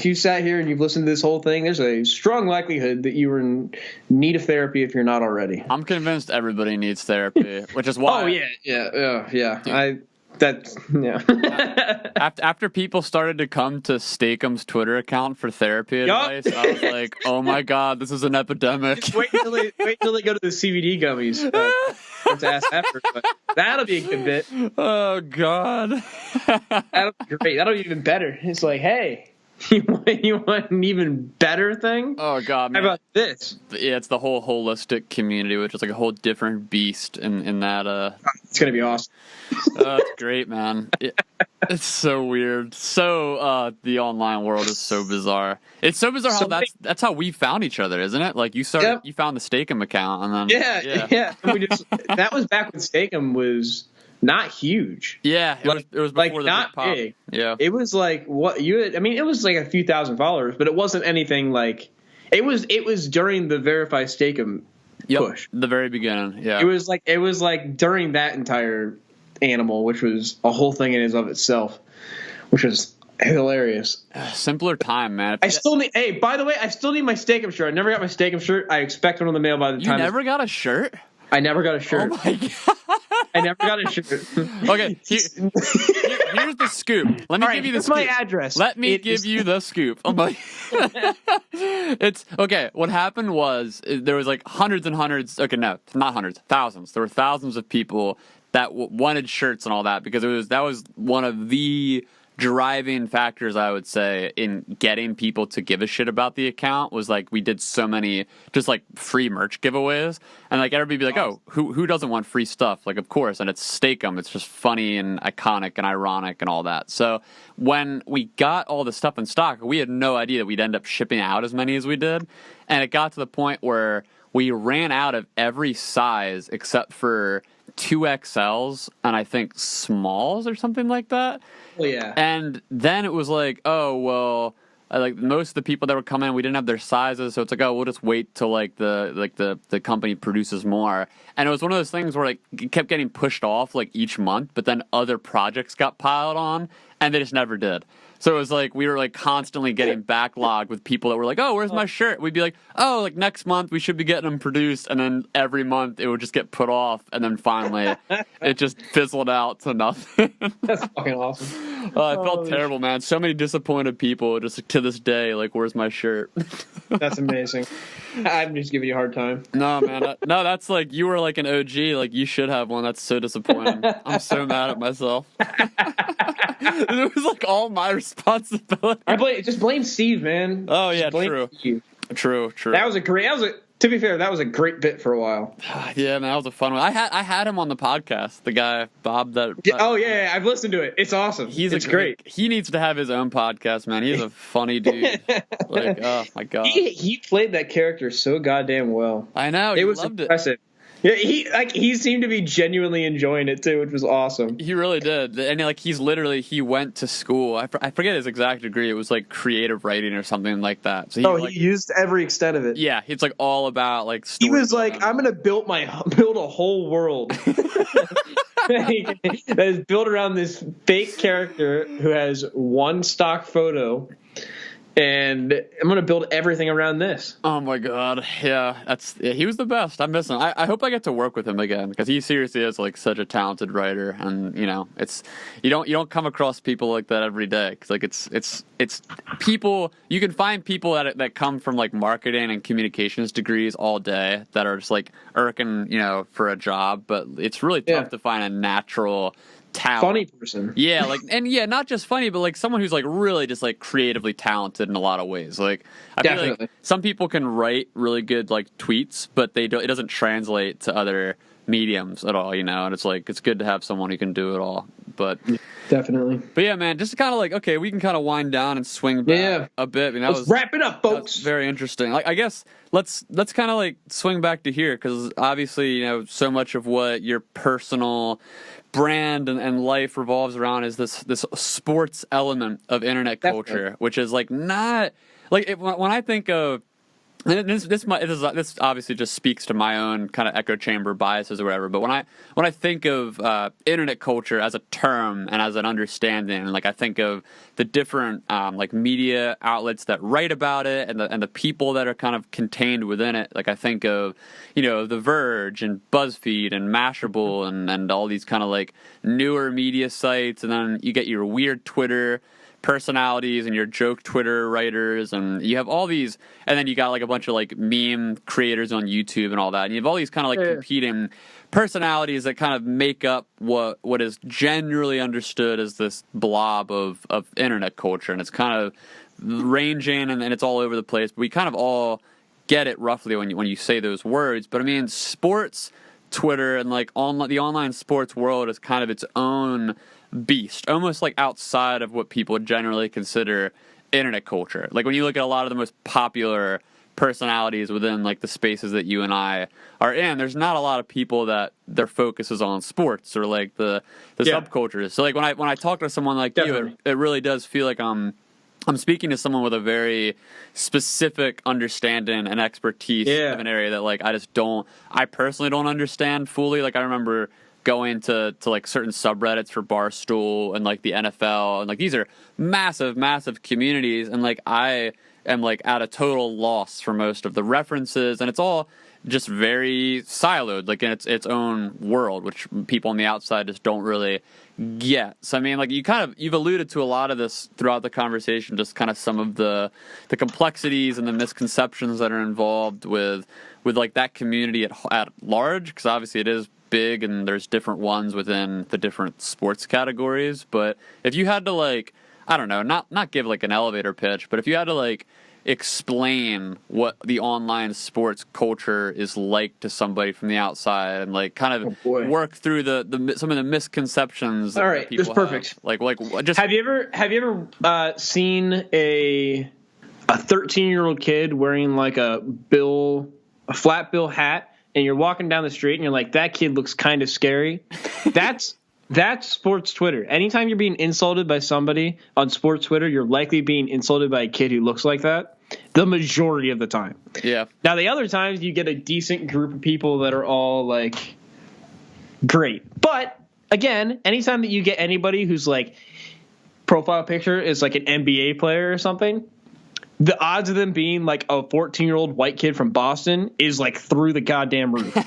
you sat here and you've listened to this whole thing, there's a strong likelihood that you are in need of therapy if you're not already. I'm convinced everybody needs therapy, which is why. Oh yeah. After people started to come to Steakham's Twitter account for therapy advice, I was like, "Oh my god, this is an epidemic." Just wait till they go to the CBD gummies. To ask after, but that'll be a good bit. Oh god, that'll be great. That'll be even better. It's like, hey, You want an even better thing? Oh God, man. How about this? Yeah, it's the whole holistic community, which is like a whole different beast in that. It's gonna be awesome. It's great, man. It's so weird. So the online world is so bizarre. It's so bizarre how that's how we found each other, isn't it? Like you found the Steakum account, and then yeah. That was back when Steakum was not huge. Yeah, it was before like the not big pop. big. Yeah, it was like what you. I mean, it was like a few thousand followers, but it wasn't anything like. It was during the Verify Steakum push. The very beginning. Yeah, it was like during that entire animal, which was a whole thing in and of itself, which was hilarious. Simpler time, man. I still need. Hey, by the way, I still need my Steakum shirt. I never got my Steakum shirt. I expect one in the mail by the time. You never got a shirt? I never got a shirt. Oh my God. I never got a shirt. Okay, here's the scoop. Let me give you the scoop. My address. Let me give you the scoop. Oh my. It's okay. What happened was there was like hundreds and hundreds. Okay, no, not hundreds, thousands. There were thousands of people that wanted shirts and all that because that was one of the driving factors, I would say, in getting people to give a shit about the account was like we did so many just like free merch giveaways, and like everybody be like, oh, who doesn't want free stuff? Like, of course, and it's Steakum. It's just funny and iconic and ironic and all that. So when we got all the stuff in stock, we had no idea that we'd end up shipping out as many as we did, and it got to the point where we ran out of every size except for 2XLs and I think smalls or something like that. Oh, yeah. And then it was like, oh, well, like most of the people that were coming, we didn't have their sizes, so it's like, oh, we'll just wait till the company produces more. And it was one of those things where like it kept getting pushed off like each month, but then other projects got piled on, and they just never did. So it was like we were like constantly getting backlogged with people that were like, oh, where's my shirt? We'd be like, oh, like next month we should be getting them produced. And then every month it would just get put off. And then finally it just fizzled out to nothing. That's fucking awesome. I felt terrible, man. So many disappointed people just to this day, like, where's my shirt? That's amazing. I'm just giving you a hard time. No, man. No, that's like, you were like an OG. Like, you should have one. That's so disappointing. I'm so mad at myself. It was like all my responsibility. Just blame Steve, man. Oh yeah, true. True. To be fair, that was a great bit for a while. Yeah, man, that was a fun one. I had him on the podcast. The guy Bob. Yeah, I've listened to it. It's awesome. It's great. He needs to have his own podcast, man. He's a funny dude. Like, oh my God. He played that character so goddamn well. I know. It was impressive. Yeah, he seemed to be genuinely enjoying it too, which was awesome. He really did, and like he went to school. I forget his exact degree. It was like creative writing or something like that. So he used every extent of it. Yeah, it's like all about like. He was like, I'm gonna build a whole world that is built around this fake character who has one stock photo. And I'm going to build everything around this. Oh, my God. Yeah, he was the best. I miss him. I hope I get to work with him again because he seriously is like such a talented writer. And, you know, you don't come across people like that every day. Because, like, it's people, you can find people that come from, like, marketing and communications degrees all day that are just, like, irking, you know, for a job. But it's really tough to find a natural talent. Funny person. Yeah, like, and yeah, not just funny, but like someone who's like really just like creatively talented in a lot of ways. Like, I feel like some people can write really good like tweets, but it doesn't translate to other mediums at all, you know. And it's like it's good to have someone who can do it all. But definitely. But yeah, man, just kind of like, okay, we can kind of wind down and swing back a bit. I mean, let's wrap it up, folks. Very interesting. Like, I guess let's kind of like swing back to here because obviously, you know, so much of what your personal brand and life revolves around is this sports element of internet culture, which is like not like when I think of. And this obviously just speaks to my own kind of echo chamber biases or whatever. But when I think of internet culture as a term and as an understanding, like I think of the different like media outlets that write about it and the people that are kind of contained within it. Like I think of, you know, The Verge and BuzzFeed and Mashable and all these kind of like newer media sites, and then you get your weird Twitter personalities and your joke Twitter writers, and you have all these, and then you got like a bunch of like meme creators on YouTube and all that, and you have all these kind of like competing personalities that kind of make up what is generally understood as this blob of internet culture, and it's kind of ranging and it's all over the place. But we kind of all get it roughly when you say those words. But I mean, sports Twitter and like the online sports world is kind of its own beast, almost like outside of what people generally consider internet culture. Like when you look at a lot of the most popular personalities within like the spaces that you and I are in, there's not a lot of people that their focus is on sports or like the subcultures. So like when I talk to someone like you, it really does feel like I'm speaking to someone with a very specific understanding and expertise of an area that like I personally don't understand fully. Like I remember going to like certain subreddits for Barstool and like the NFL, and like these are massive communities, and like I am like at a total loss for most of the references, and it's all just very siloed, like in its own world, which people on the outside just don't really get. So I mean, like you've alluded to a lot of this throughout the conversation, just kind of some of the complexities and the misconceptions that are involved with like that community at large, because obviously it is big and there's different ones within the different sports categories. But if you had to like, I don't know, not give like an elevator pitch, but if you had to like explain what the online sports culture is like to somebody from the outside and like kind of work through some of the misconceptions that people have. Perfect. Like just have you ever seen a 13-year-old kid wearing like a flat bill hat, and you're walking down the street and you're like, that kid looks kind of scary? That's sports Twitter. Anytime you're being insulted by somebody on sports Twitter, you're likely being insulted by a kid who looks like that the majority of the time. Yeah. Now, the other times you get a decent group of people that are all like great. But again, anytime that you get anybody whose like profile picture is like an NBA player or something, the odds of them being like a 14-year-old white kid from Boston is like through the goddamn roof.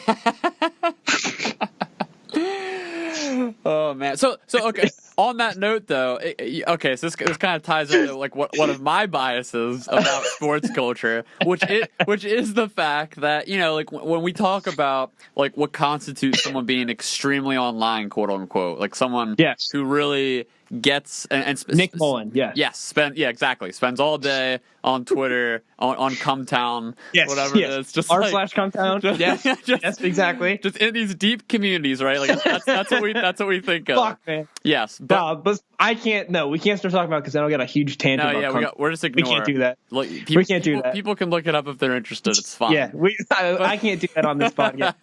Oh man. So okay. On that note, though, so this kind of ties into like one of my biases about sports culture, which is the fact that, you know, like when we talk about like what constitutes someone being extremely online, quote unquote, like someone who really gets Nick Mullen, exactly, spends all day on Twitter, on Cumtown, whatever it is, just r/Cumtown, yes, exactly, just in these deep communities, right? Like that's what we think of. Fuck, man. Yes, but I can't. No, we can't start talking about it because then I'll get a huge tangent. We're just ignoring. We can't do that. Look, we can't do that. People can look it up if they're interested. It's fine. Yeah, I can't do that on this podcast.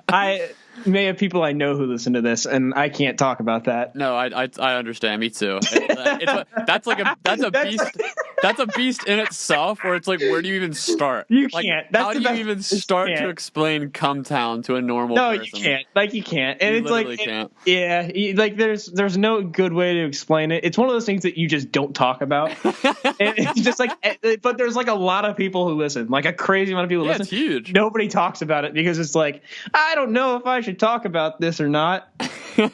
I may have people I know who listen to this, and I can't talk about that. No, I understand. Me too. That's a beast in itself. Where it's like, where do you even start? You can't. How do you even start to explain Cumtown to a normal person? No, you can't. Like you can't. And it's like, can't. Yeah, like there's no good way to explain it. It's one of those things that you just don't talk about. And it's just like, but there's like a lot of people who listen, like a crazy amount of people listen. It's huge. Nobody talks about it because it's like, I don't know if I should talk about this or not.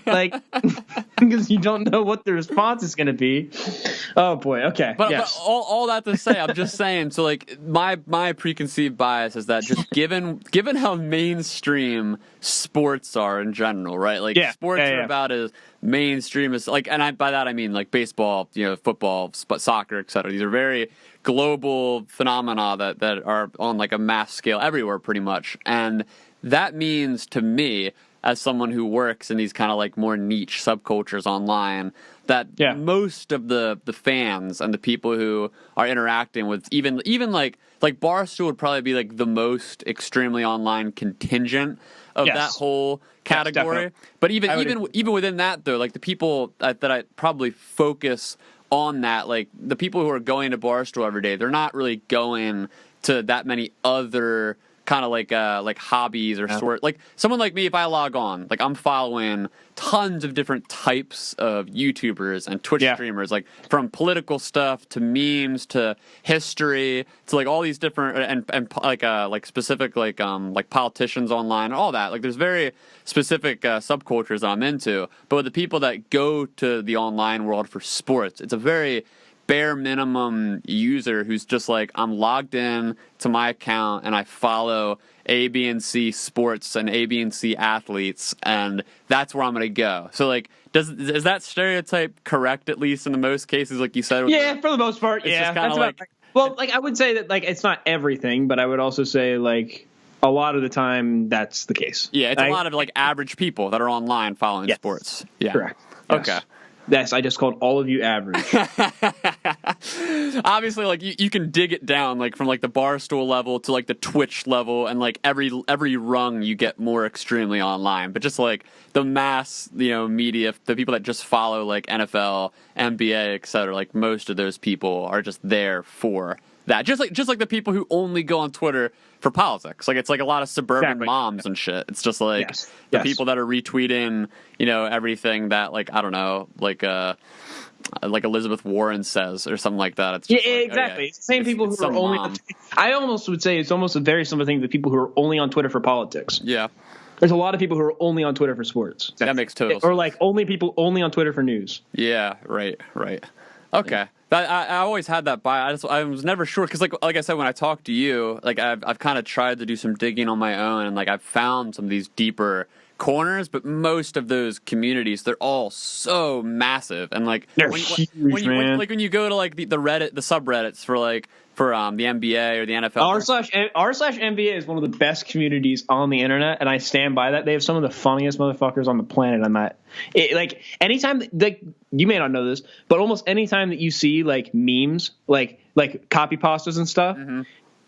Like, because you don't know what the response is going to be. Oh boy. Okay. But all that to say, I'm just saying. So like my preconceived bias is that just given how mainstream sports are in general, right? Like sports are about as mainstream as like, and by that I mean like baseball, you know, football, soccer, etc. These are very global phenomena that are on like a mass scale everywhere, pretty much. And that means to me, as someone who works in these kind of like more niche subcultures online, that most of the fans and the people who are interacting with even like Barstool would probably be like the most extremely online contingent of that whole category. But even within that though, like the people that I probably focus on, that like the people who are going to Barstool every day, they're not really going to that many other kind of like hobbies or sort. Like someone like me, if I log on, like I'm following tons of different types of YouTubers and Twitch streamers, like from political stuff to memes to history to like all these different and like specific like politicians online, all that. Like there's very specific subcultures I'm into. But with the people that go to the online world for sports, it's a very bare minimum user who's just like, I'm logged in to my account and I follow A, B, and C sports and A, B, and C athletes, and that's where I'm going to go. So, like, is that stereotype correct, at least in the most cases, like you said? Yeah, for the most part, yeah. That's like, well, like, I would say that, like, it's not everything, but I would also say, like, a lot of the time that's the case. Yeah, it's a lot of, like, average people that are online following sports. Yeah. Correct. Okay. Yes. Yes, I just called all of you average. Obviously, like you can dig it down, like from like the Barstool level to like the Twitch level, and like every rung you get more extremely online. But just like the mass, media, the people that just follow like NFL, NBA, etc. Like most of those people are just there for that. Just like the people who only go on Twitter for politics. Like it's like a lot of suburban moms and shit. It's just like the people that are retweeting, everything that like I don't know, like Elizabeth Warren says or something like that. It's just exactly. It's the same people who are only. I almost would say it's almost a very similar thing to the people who are only on Twitter for politics. Yeah. There's a lot of people who are only on Twitter for sports. That makes total sense. Or like people only on Twitter for news. Yeah. Right. Okay. Yeah. I always had that bias. I was never sure because, like I said, when I talked to you, like I've kind of tried to do some digging on my own, and like I've found some of these deeper corners, but most of those communities, they're all so massive, and like they're huge, man. When you go to like the Reddit, the subreddits for the NBA or the NFL. r/NBA is one of the best communities on the internet, and I stand by that. They have some of the funniest motherfuckers on the planet on that. Like anytime, like you may not know this, but almost anytime that you see like memes, like copy pastas and stuff,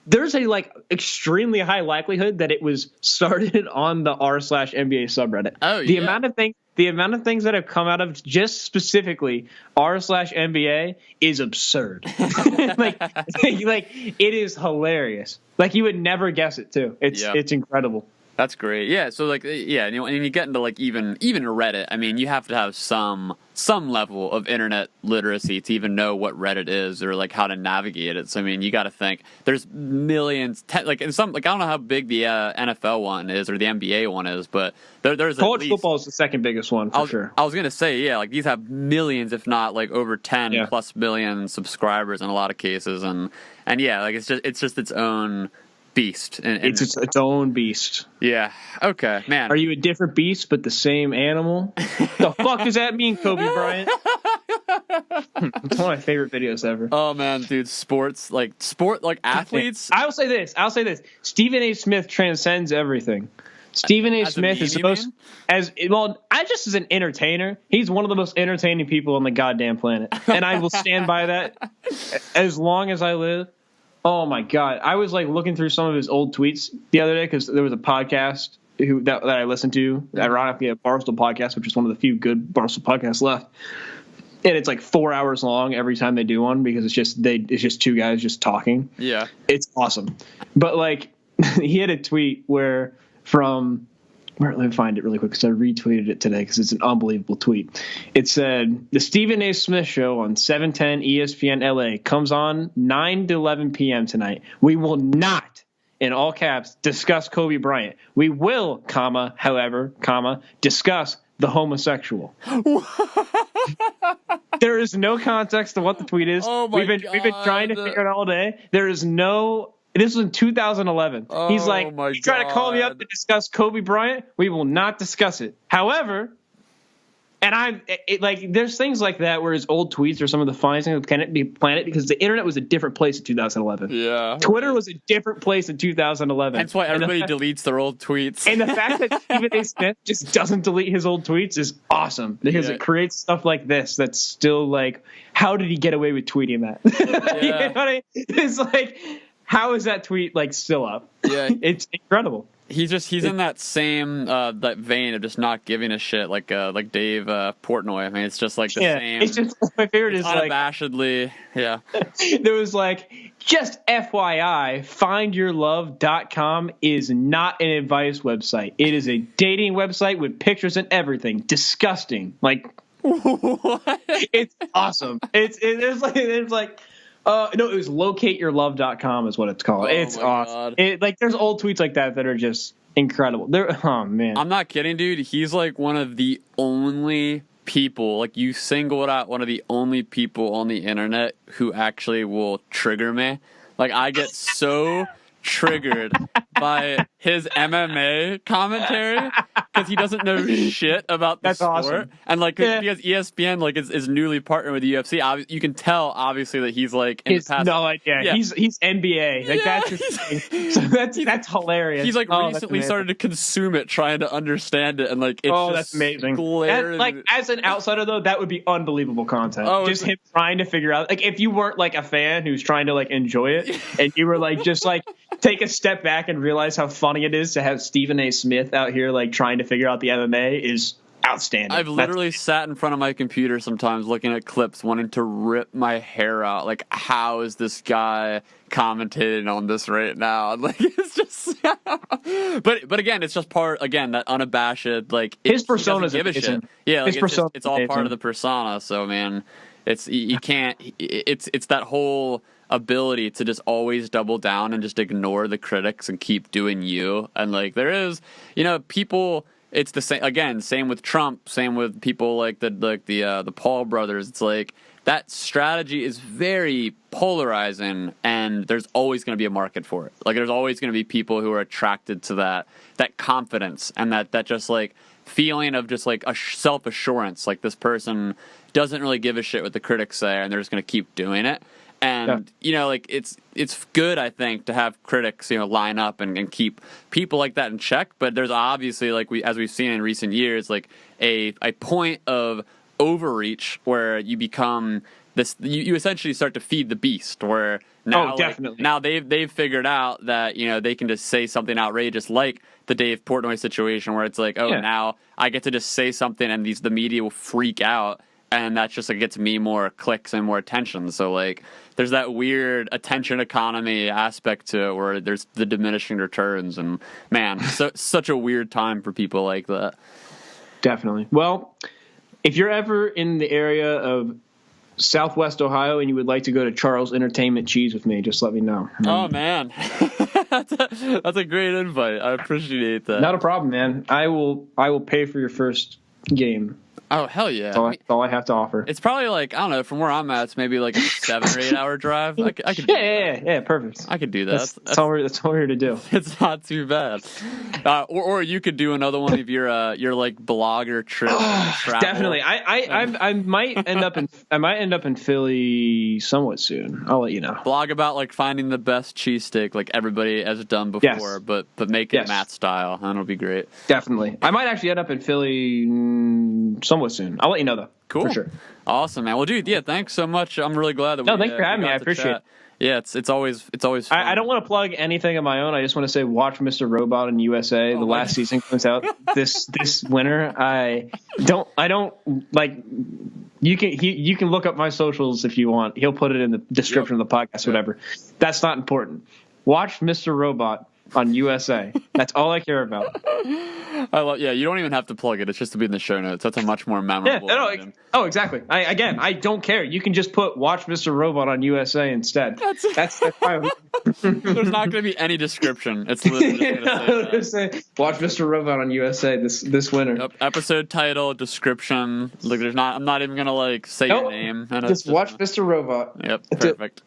there's a like extremely high likelihood that it was started on the r/NBA subreddit. Oh, the amount of things that have come out of just specifically r/NBA is absurd. like it is hilarious. Like you would never guess it too. It's incredible. That's great. Yeah. So like, yeah, and you get into like even Reddit. I mean, you have to have some level of internet literacy to even know what Reddit is or like how to navigate it. So I mean, you got to think there's millions. Like in some, like I don't know how big the NFL one is or the NBA one is, but there's college football is the second biggest one for sure. I was gonna say, yeah, like these have millions, if not like over 10 plus million subscribers in a lot of cases, and yeah, like it's just its own beast. And it's its own beast. Yeah. Okay, man. Are you a different beast but the same animal? The fuck does that mean, Kobe Bryant? It's one of my favorite videos ever. Oh man, dude, sport athletes. I'll say this. Stephen A. Smith transcends everything. Stephen A. Smith is supposed as an entertainer. He's one of the most entertaining people on the goddamn planet, and I will stand by that as long as I live. Oh my God. I was like looking through some of his old tweets the other day because there was a podcast that I listened to, ironically a Barstool podcast, which is one of the few good Barstool podcasts left. And it's like 4 hours long every time they do one because it's just two guys just talking. Yeah. It's awesome. But like he had a tweet let me find it really quick because I retweeted it today because it's an unbelievable tweet. It said, the Stephen A. Smith Show on 710 ESPN LA comes on 9 to 11 p.m. tonight. We will not, in all caps, discuss Kobe Bryant. We will, however, discuss the homosexual. There is no context to what the tweet is. Oh my God. We've been trying to figure it out all day. There is no... This was in 2011. He's like, you try to call me up to discuss Kobe Bryant? We will not discuss it. However, and there's things like that where his old tweets are some of the funniest things on the planet because the internet was a different place in 2011. Yeah. Twitter was a different place in 2011. That's why everybody deletes their old tweets. And the fact that Stephen A. Smith just doesn't delete his old tweets is awesome because it creates stuff like this that's still like, how did he get away with tweeting that? Yeah. You know what I mean? It's like... How is that tweet like still up? Yeah, it's incredible. He's in that same that vein of just not giving a shit like Dave Portnoy. I mean, it's just like the same. It's just my favorite is unabashedly, yeah. There was like, just FYI, findyourlove.com is not an advice website. It is a dating website with pictures and everything. Disgusting. Like, what? It's awesome. It's like. No, it was locateyourlove.com is what it's called. It's awesome. There's old tweets like that are just incredible. Oh, man. I'm not kidding, dude. He's like one of the only people, like you singled out one of the only people on the internet who actually will trigger me. Like I get so triggered by his MMA commentary because he doesn't know shit about the sport. Awesome. And like because ESPN like is newly partnered with the UFC, you can tell obviously that he's like in the past. No idea. Yeah. He's NBA. Like that's his thing. So that's hilarious. He's like recently started to consume it, trying to understand it, and like it's that's amazing. And, like as an outsider though, that would be unbelievable content. Just him trying to figure out, like if you weren't like a fan who's trying to like enjoy it, and you were like just like take a step back and realize how funny it is to have Stephen A. Smith out here like trying to figure out the MMA is outstanding. I've literally sat in front of my computer sometimes looking at clips wanting to rip my hair out. Like, how is this guy commentating on this right now? Like, it's just but again, it's just that unabashed, like his persona give a shit. Yeah, like it's all part of the persona. So man, it's that whole ability to just always double down and just ignore the critics and keep doing you. And like there is, people, it's the same with Trump, same with people like the Paul brothers. It's like that strategy is very polarizing, and there's always going to be a market for it. Like there's always going to be people who are attracted to that confidence and that just like feeling of just like a self-assurance. Like this person doesn't really give a shit what the critics say, and they're just going to keep doing it. And, like it's good, I think, to have critics, line up and keep people like that in check. But there's obviously, like as we've seen in recent years, like a point of overreach where you become this, you essentially start to feed the beast, where now, definitely. Now they've figured out that, they can just say something outrageous like the Dave Portnoy situation, where it's like, now I get to just say something and the media will freak out. And that's just like gets me more clicks and more attention. So like there's that weird attention economy aspect to it where there's the diminishing returns, and man, such a weird time for people like that. Definitely. Well, if you're ever in the area of Southwest Ohio and you would like to go to Charles Entertainment Cheese with me, just let me know. Oh man, that's a great invite. I appreciate that. Not a problem, man. I will pay for your first game. Oh, hell yeah. That's all I have to offer. It's probably like, I don't know, from where I'm at, it's maybe like a 7 or 8 hour drive. I could do that. Yeah, perfect. I could do that. That's all we're here to do. It's not too bad. Or you could do another one of your like blogger trip. Definitely. I might end up in Philly somewhat soon. I'll let you know. Blog about like finding the best cheesesteak like everybody has done before, but make it Matt style. That'll be great. Definitely. I might actually end up in Philly somewhat soon. I'll let you know though. Cool. For sure. Awesome, man. Well, dude, thanks so much. I'm really glad that thanks for having me. I appreciate it. Yeah, it's always fun. I don't want to plug anything of my own. I just want to say watch Mr. Robot in USA. The last season comes out this winter. I don't like you can look up my socials if you want. He'll put it in the description of the podcast, whatever. That's not important. Watch Mr. Robot on USA. That's all I care about. You don't even have to plug it. It's just to be in the show notes. That's a much more memorable. Exactly. I don't care. You can just put watch Mr. Robot on USA instead. That's fine. There's not going to be any description. It's literally just say watch Mr. Robot on USA this winter. Yep. Episode title, description. Like I'm not even going to like say your name. Just watch Mr. Robot. Yep. Perfect.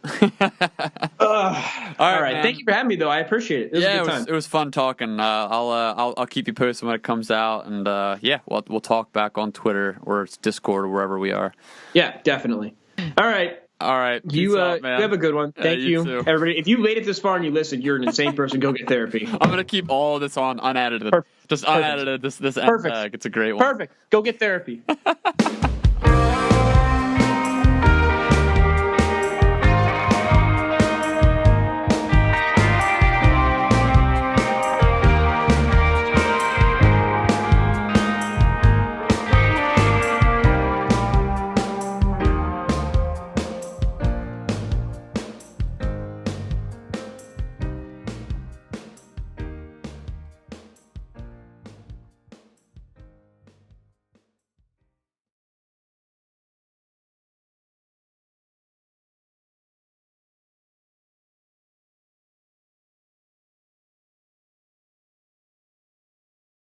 All right. Thank you for having me though. I appreciate it. It was a good time. It was fun talking. I'll keep you posted when it comes out, and we'll talk back on Twitter or Discord or wherever we are. Yeah, definitely. All right. You have a good one. Thank you, too. everybody. If you made it this far and you listened, you're an insane person. Go get therapy. I'm gonna keep all of this on unedited. Just unedited. This end tag. It's a great one. Perfect. Go get therapy.